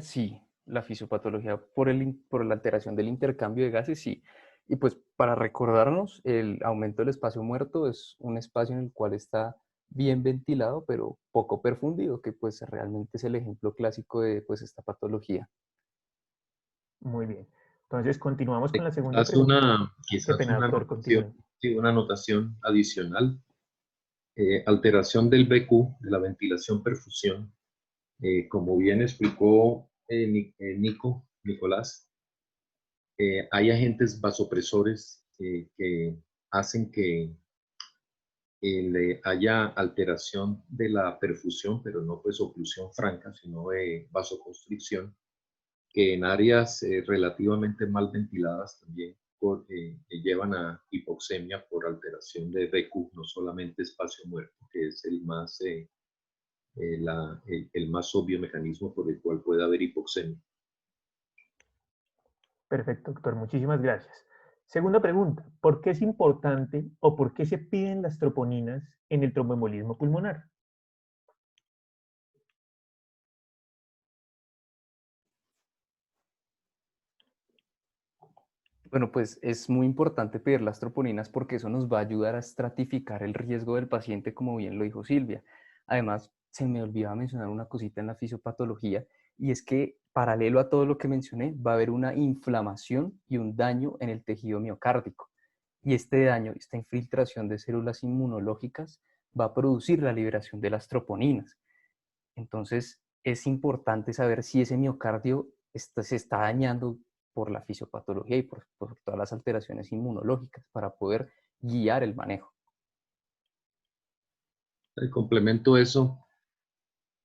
sí, la fisiopatología por la alteración del intercambio de gases sí. Y pues para recordarnos, el aumento del espacio muerto es un espacio en el cual está bien ventilado, pero poco perfundido, que pues realmente es el ejemplo clásico de pues esta patología. Muy bien. Entonces, continuamos con la segunda Quizás pregunta. una, Qué quizás pena, una doctor, anotación, continúe. sí, una anotación adicional. Alteración del BQ, de la ventilación-perfusión. Como bien explicó Nicolás, hay agentes vasopresores que hacen que haya alteración de la perfusión, pero no pues oclusión franca, sino de vasoconstricción, que en áreas relativamente mal ventiladas también llevan a hipoxemia por alteración de BQ, no solamente espacio muerto, que es el más obvio mecanismo por el cual puede haber hipoxemia. Perfecto, doctor. Muchísimas gracias. Segunda pregunta. ¿Por qué es importante o por qué se piden las troponinas en el tromboembolismo pulmonar? Bueno, pues es muy importante pedir las troponinas porque eso nos va a ayudar a estratificar el riesgo del paciente, como bien lo dijo Silvia. Además, se me olvidaba mencionar una cosita en la fisiopatología, y es que paralelo a todo lo que mencioné, va a haber una inflamación y un daño en el tejido miocárdico. Y este daño, esta infiltración de células inmunológicas, va a producir la liberación de las troponinas. Entonces, es importante saber si ese miocardio se está dañando por la fisiopatología y por todas las alteraciones inmunológicas para poder guiar el manejo. Complemento eso,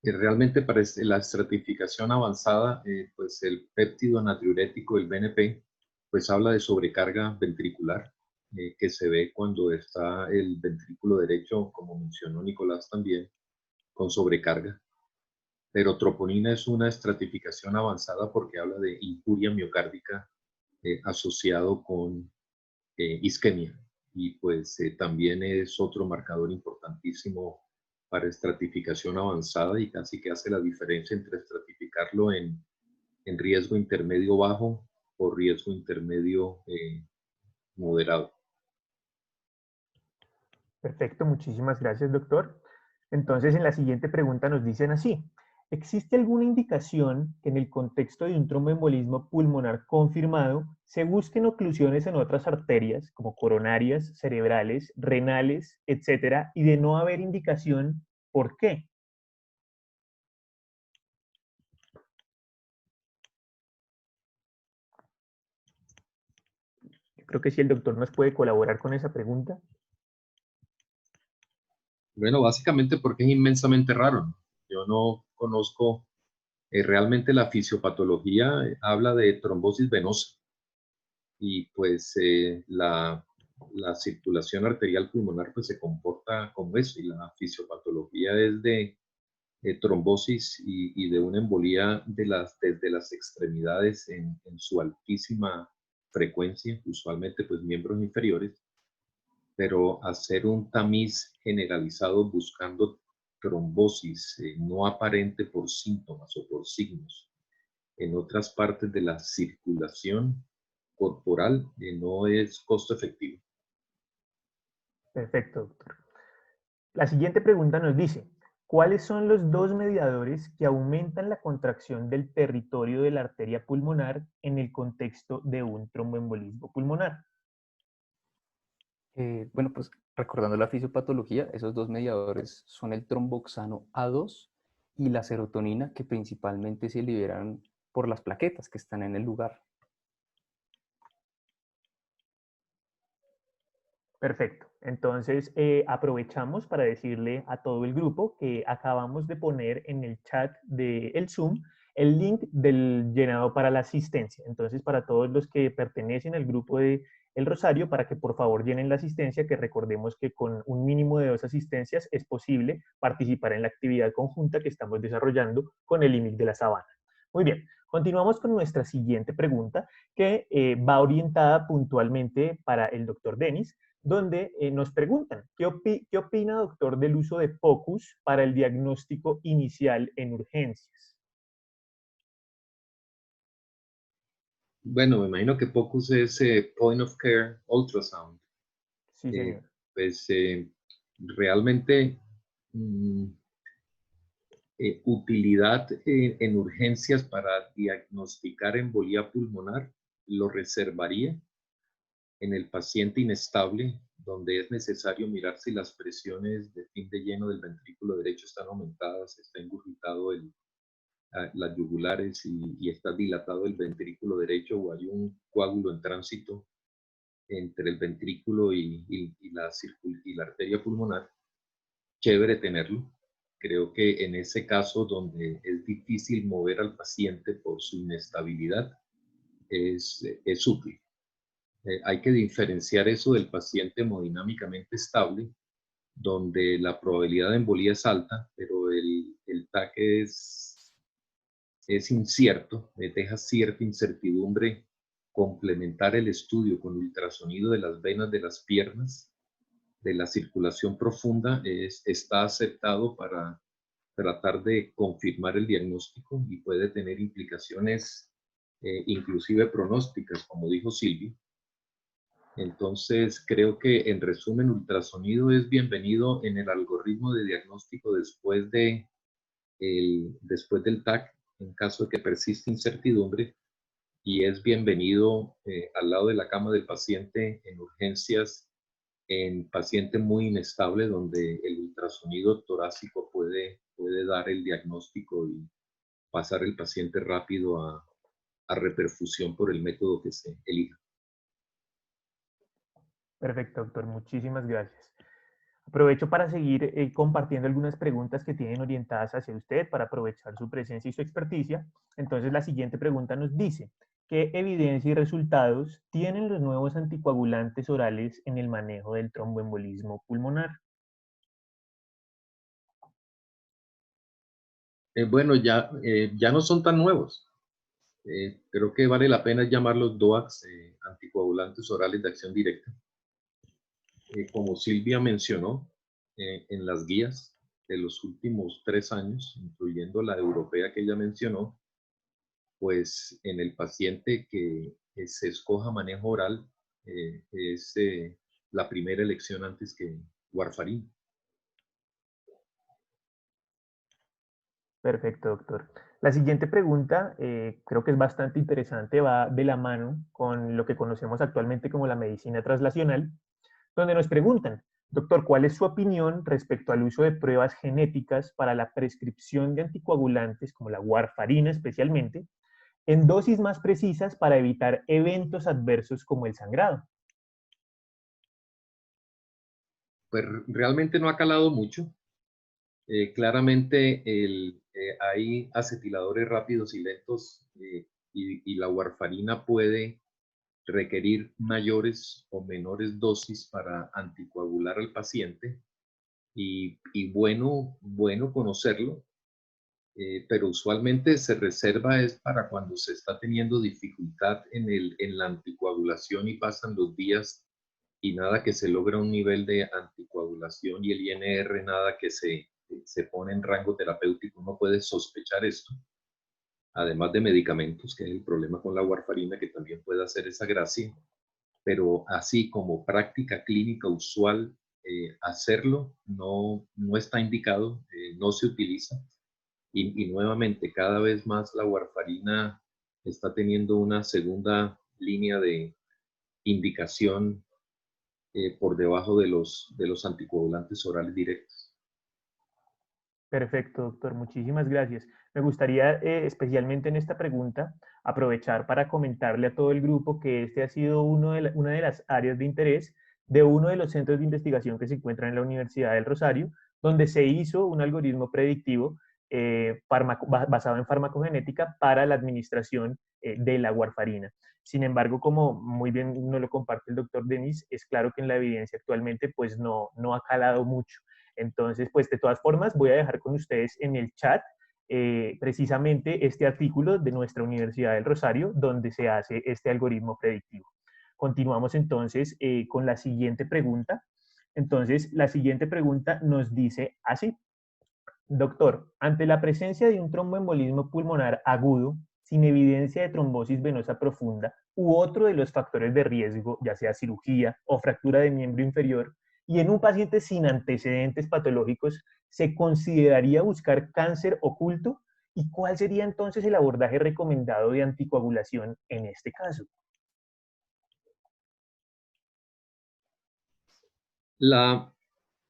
realmente para la estratificación avanzada, pues el péptido natriurético, el BNP, pues habla de sobrecarga ventricular, que se ve cuando está el ventrículo derecho, como mencionó Nicolás también, con sobrecarga. Pero troponina es una estratificación avanzada porque habla de injuria miocárdica asociado con isquemia. Y pues también es otro marcador importantísimo para estratificación avanzada y casi que hace la diferencia entre estratificarlo en riesgo intermedio bajo o riesgo intermedio moderado. Perfecto, muchísimas gracias, doctor. Entonces, en la siguiente pregunta nos dicen así: ¿existe alguna indicación que en el contexto de un tromboembolismo pulmonar confirmado se busquen oclusiones en otras arterias, como coronarias, cerebrales, renales, etcétera, y de no haber indicación, por qué? Yo creo que si el doctor nos puede colaborar con esa pregunta. Bueno, básicamente porque es inmensamente raro, ¿no? Yo no conozco realmente la fisiopatología, habla de trombosis venosa y pues la circulación arterial pulmonar pues se comporta como eso y la fisiopatología es de trombosis y de una embolía desde las extremidades en su altísima frecuencia, usualmente pues miembros inferiores, pero hacer un tamiz generalizado buscando trombosis no aparente por síntomas o por signos en otras partes de la circulación corporal no es costo efectivo. Perfecto, doctor. La siguiente pregunta nos dice: ¿cuáles son los dos mediadores que aumentan la contracción del territorio de la arteria pulmonar en el contexto de un tromboembolismo pulmonar? Bueno, pues recordando la fisiopatología, esos dos mediadores son el tromboxano A2 y la serotonina, que principalmente se liberan por las plaquetas que están en el lugar. Perfecto. Entonces, aprovechamos para decirle a todo el grupo que acabamos de poner en el chat del Zoom el link del llenado para la asistencia. Entonces, para todos los que pertenecen al grupo de El Rosario, para que por favor llenen la asistencia, que recordemos que con un mínimo de 2 asistencias es posible participar en la actividad conjunta que estamos desarrollando con el IMIC de la Sabana. Muy bien, continuamos con nuestra siguiente pregunta, que va orientada puntualmente para el doctor Denis, donde nos preguntan: ¿qué opina, doctor, del uso de POCUS para el diagnóstico inicial en urgencias? Bueno, me imagino que POCUS es Point of Care Ultrasound. Sí, señor. Pues realmente mm, utilidad en urgencias para diagnosticar embolía pulmonar lo reservaría en el paciente inestable, donde es necesario mirar si las presiones de fin de lleno del ventrículo derecho están aumentadas, está ingurgitado las yugulares y está dilatado el ventrículo derecho o hay un coágulo en tránsito entre el ventrículo y la arteria pulmonar. Chévere tenerlo. Creo que en ese caso donde es difícil mover al paciente por su inestabilidad, es útil. Hay que diferenciar eso del paciente hemodinámicamente estable, donde la probabilidad de embolía es alta, pero el TAC es incierto, deja cierta incertidumbre. Complementar el estudio con ultrasonido de las venas de las piernas, de la circulación profunda, está aceptado para tratar de confirmar el diagnóstico y puede tener implicaciones inclusive pronósticas, como dijo Silvia. Entonces, creo que en resumen, ultrasonido es bienvenido en el algoritmo de diagnóstico después del TAC, en caso de que persista incertidumbre, y es bienvenido al lado de la cama del paciente en urgencias, en paciente muy inestable, donde el ultrasonido torácico puede dar el diagnóstico y pasar el paciente rápido a reperfusión por el método que se elija. Perfecto, doctor. Muchísimas gracias. Aprovecho para seguir compartiendo algunas preguntas que tienen orientadas hacia usted para aprovechar su presencia y su experticia. Entonces, la siguiente pregunta nos dice, ¿qué evidencia y resultados tienen los nuevos anticoagulantes orales en el manejo del tromboembolismo pulmonar? Bueno, ya no son tan nuevos. Creo que vale la pena llamarlos DOACs, anticoagulantes orales de acción directa. Como Silvia mencionó, en las guías de los últimos 3 años, incluyendo la europea que ella mencionó, pues en el paciente que se escoja manejo oral es la primera elección antes que warfarín. Perfecto, doctor. La siguiente pregunta creo que es bastante interesante, va de la mano con lo que conocemos actualmente como la medicina translacional, donde nos preguntan, doctor, ¿cuál es su opinión respecto al uso de pruebas genéticas para la prescripción de anticoagulantes, como la warfarina especialmente, en dosis más precisas para evitar eventos adversos como el sangrado? Pues realmente no ha calado mucho. Claramente hay acetiladores rápidos y lentos y la warfarina puede requerir mayores o menores dosis para anticoagular al paciente y bueno conocerlo, pero usualmente se reserva es para cuando se está teniendo dificultad en la anticoagulación y pasan los días y nada que se logra un nivel de anticoagulación y el INR nada que se pone en rango terapéutico. Uno puede sospechar esto, además de medicamentos, que es el problema con la warfarina, que también puede hacer esa gracia, pero así como práctica clínica usual, hacerlo no está indicado, no se utiliza. Y nuevamente, cada vez más la warfarina está teniendo una segunda línea de indicación por debajo de los anticoagulantes orales directos. Perfecto, doctor. Muchísimas gracias. Me gustaría, especialmente en esta pregunta, aprovechar para comentarle a todo el grupo que este ha sido una de las áreas de interés de uno de los centros de investigación que se encuentra en la Universidad del Rosario, donde se hizo un algoritmo predictivo basado en farmacogenética para la administración de la warfarina. Sin embargo, como muy bien nos lo comparte el doctor Denis, es claro que en la evidencia actualmente pues no ha calado mucho. Entonces, pues de todas formas, voy a dejar con ustedes en el chat precisamente este artículo de nuestra Universidad del Rosario, donde se hace este algoritmo predictivo. Continuamos entonces con la siguiente pregunta. Entonces, la siguiente pregunta nos dice así. Doctor, ante la presencia de un tromboembolismo pulmonar agudo, sin evidencia de trombosis venosa profunda u otro de los factores de riesgo, ya sea cirugía o fractura de miembro inferior, y en un paciente sin antecedentes patológicos, ¿se consideraría buscar cáncer oculto? ¿Y cuál sería entonces el abordaje recomendado de anticoagulación en este caso?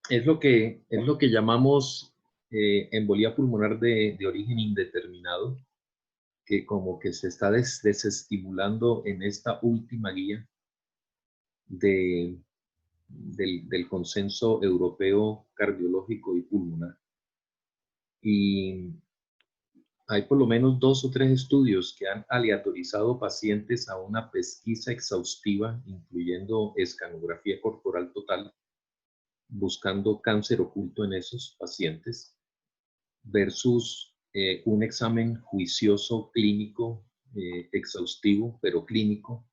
Es lo que llamamos embolía pulmonar de origen indeterminado, que como que se está desestimulando en esta última guía de, del consenso europeo cardiológico y pulmonar. Y hay por lo menos 2 o 3 estudios que han aleatorizado pacientes a una pesquisa exhaustiva, incluyendo escanografía corporal total, buscando cáncer oculto en esos pacientes, versus un examen juicioso clínico, exhaustivo, pero clínico,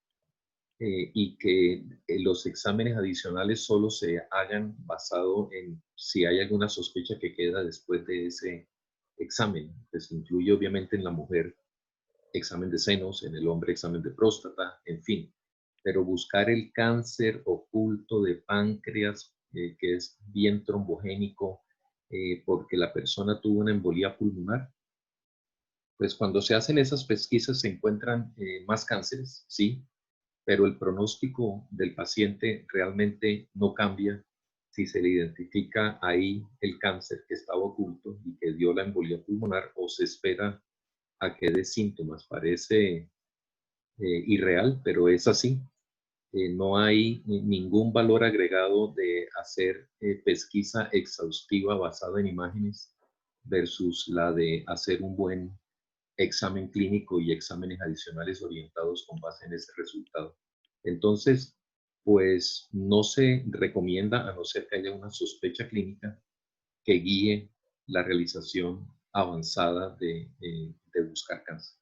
y que los exámenes adicionales solo se hagan basado en si hay alguna sospecha que queda después de ese examen. Pues incluye obviamente en la mujer examen de senos, en el hombre examen de próstata, en fin. pero buscar el cáncer oculto de páncreas, que es bien trombogénico, porque la persona tuvo una embolía pulmonar, pues cuando se hacen esas pesquisas se encuentran más cánceres, sí, pero el pronóstico del paciente realmente no cambia si se le identifica ahí el cáncer que estaba oculto y que dio la embolía pulmonar o se espera a que dé síntomas. Parece irreal, pero es así. No hay ningún valor agregado de hacer pesquisa exhaustiva basada en imágenes versus la de hacer un buen examen clínico y exámenes adicionales orientados con base en ese resultado. Entonces, pues no se recomienda, a no ser que haya una sospecha clínica, que guíe la realización avanzada de buscar cáncer.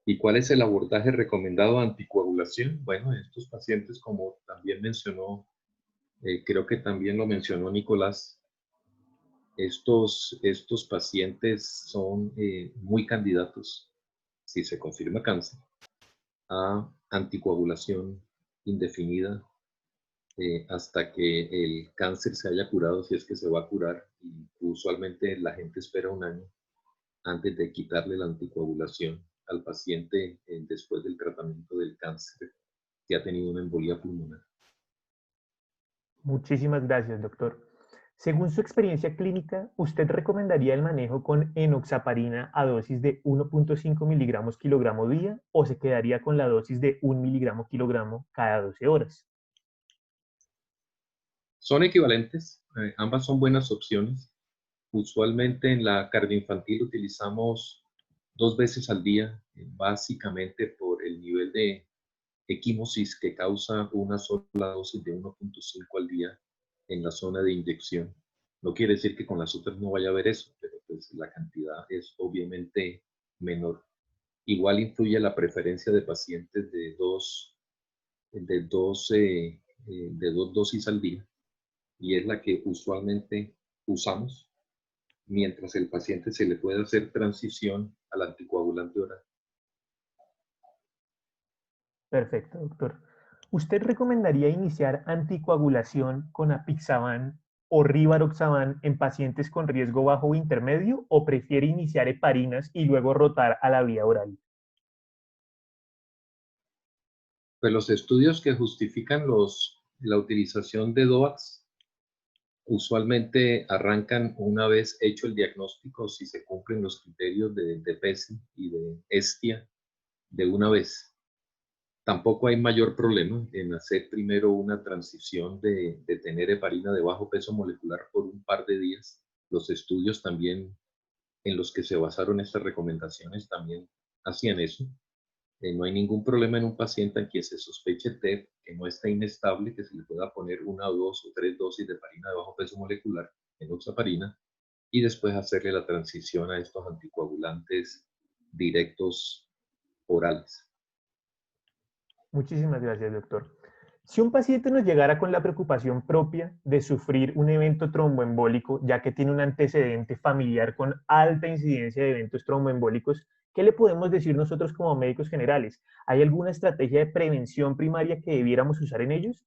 ¿Y cuál es el abordaje recomendado a anticoagulación? Bueno, estos pacientes, como también mencionó, creo que también lo mencionó Nicolás, estos pacientes son muy candidatos, si se confirma cáncer, a anticoagulación indefinida hasta que el cáncer se haya curado, si es que se va a curar. Y usualmente la gente espera un año antes de quitarle la anticoagulación al paciente después del tratamiento del cáncer que ha tenido una embolía pulmonar. Muchísimas gracias, doctor. Según su experiencia clínica, ¿usted recomendaría el manejo con enoxaparina a dosis de 1.5 miligramos kilogramo día o se quedaría con la dosis de 1 miligramo kilogramo cada 12 horas? Son equivalentes, ambas son buenas opciones. Usualmente en la cardioinfantil utilizamos 2 veces al día, básicamente por el nivel de equimosis que causa una sola dosis de 1.5 al día en la zona de inyección. No quiere decir que con las otras no vaya a haber eso, pero pues la cantidad es obviamente menor. Igual influye la preferencia de pacientes de dos, de 2 dosis al día y es la que usualmente usamos mientras el paciente se le puede hacer transición al anticoagulante oral. Perfecto, doctor. ¿Usted recomendaría iniciar anticoagulación con apixaban o rivaroxaban en pacientes con riesgo bajo o intermedio o prefiere iniciar heparinas y luego rotar a la vía oral? Pues los estudios que justifican la utilización de DOACs usualmente arrancan una vez hecho el diagnóstico, si se cumplen los criterios de PESI y de ESTIA de una vez. Tampoco hay mayor problema en hacer primero una transición de tener heparina de bajo peso molecular por un par de días. Los estudios también en los que se basaron estas recomendaciones también hacían eso. No hay ningún problema en un paciente a quien se sospeche TEP, que no está inestable, que se le pueda poner 1, 2 o 3 dosis de heparina de bajo peso molecular, enoxaparina, y después hacerle la transición a estos anticoagulantes directos orales. Muchísimas gracias, doctor. Si un paciente nos llegara con la preocupación propia de sufrir un evento tromboembólico, ya que tiene un antecedente familiar con alta incidencia de eventos tromboembólicos, ¿qué le podemos decir nosotros como médicos generales? ¿Hay alguna estrategia de prevención primaria que debiéramos usar en ellos?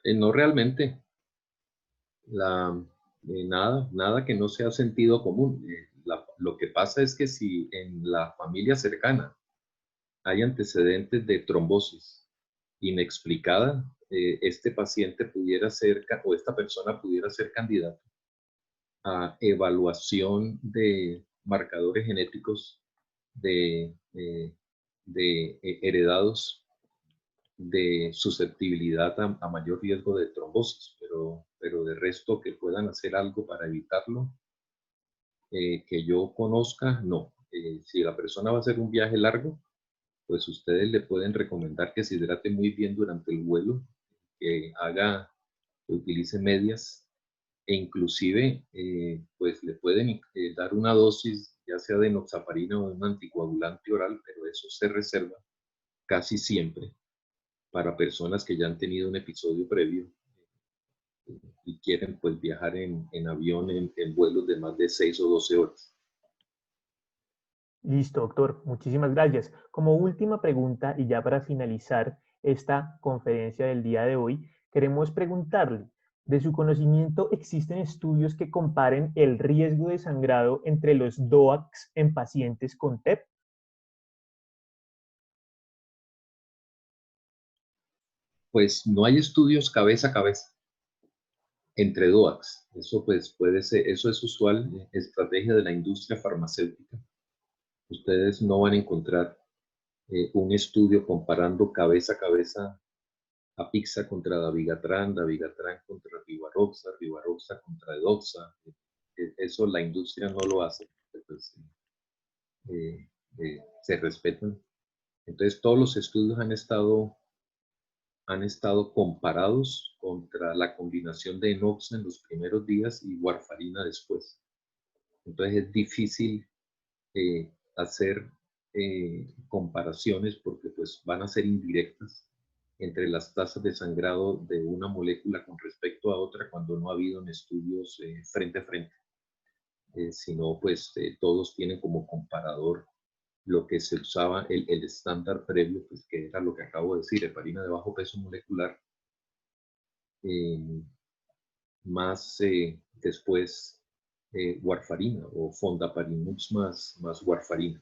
No realmente. Nada que no sea sentido común. Lo que pasa es que si en la familia cercana hay antecedentes de trombosis inexplicada, este paciente pudiera ser, o esta persona pudiera ser candidato a evaluación de marcadores genéticos de, heredados de susceptibilidad a mayor riesgo de trombosis, pero de resto que puedan hacer algo para evitarlo, que yo conozca, no. Si la persona va a hacer un viaje largo, pues ustedes le pueden recomendar que se hidrate muy bien durante el vuelo, que utilice medias e inclusive pues le pueden dar una dosis ya sea de enoxaparina o de un anticoagulante oral, pero eso se reserva casi siempre para personas que ya han tenido un episodio previo y quieren pues viajar en avión en vuelos de más de 6 o 12 horas. Listo, doctor. Muchísimas gracias. Como última pregunta y ya para finalizar esta conferencia del día de hoy, queremos preguntarle, ¿de su conocimiento existen estudios que comparen el riesgo de sangrado entre los DOACs en pacientes con TEP? Pues no hay estudios cabeza a cabeza entre DOACs. Eso pues puede ser, eso es usual, estrategia de la industria farmacéutica. Ustedes no van a encontrar un estudio comparando cabeza a cabeza a Pixa contra Dabigatran, Dabigatran contra Rivaroxa, Rivaroxa contra Edoxa. Eso la industria no lo hace. Pues, se respetan. Entonces todos los estudios han estado comparados contra la combinación de enoxa en los primeros días y warfarina después. Entonces es difícil hacer comparaciones porque pues van a ser indirectas entre las tasas de sangrado de una molécula con respecto a otra cuando no ha habido estudios frente a frente. Sino pues todos tienen como comparador lo que se usaba, el estándar previo, pues que era lo que acabo de decir, heparina de bajo peso molecular, más después warfarina o fondaparinux más warfarina.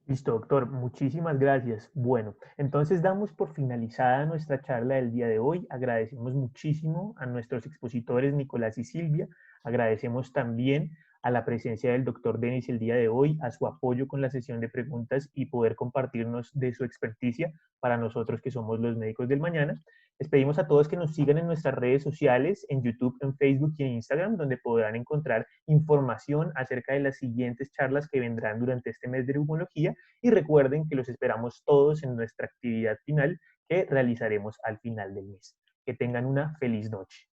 Listo, doctor. Muchísimas gracias. Bueno, entonces damos por finalizada nuestra charla del día de hoy. Agradecemos muchísimo a nuestros expositores Nicolás y Silvia. Agradecemos también a la presencia del doctor Denis el día de hoy, a su apoyo con la sesión de preguntas y poder compartirnos de su experticia para nosotros que somos los médicos del mañana. Les pedimos a todos que nos sigan en nuestras redes sociales, en YouTube, en Facebook y en Instagram, donde podrán encontrar información acerca de las siguientes charlas que vendrán durante este mes de neumología. Y recuerden que los esperamos todos en nuestra actividad final que realizaremos al final del mes. Que tengan una feliz noche.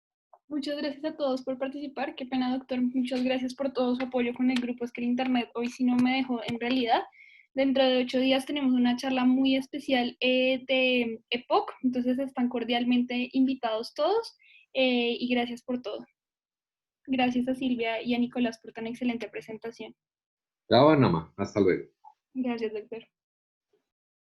Muchas gracias a todos por participar. Qué pena, doctor. Muchas gracias por todo su apoyo con el grupo. Es que el internet hoy sí no me dejó en realidad. Dentro de 8 días tenemos una charla muy especial de EPOC, entonces están cordialmente invitados todos y gracias por todo. Gracias a Silvia y a Nicolás por tan excelente presentación. Chao, Nama. Hasta luego. Gracias, doctor.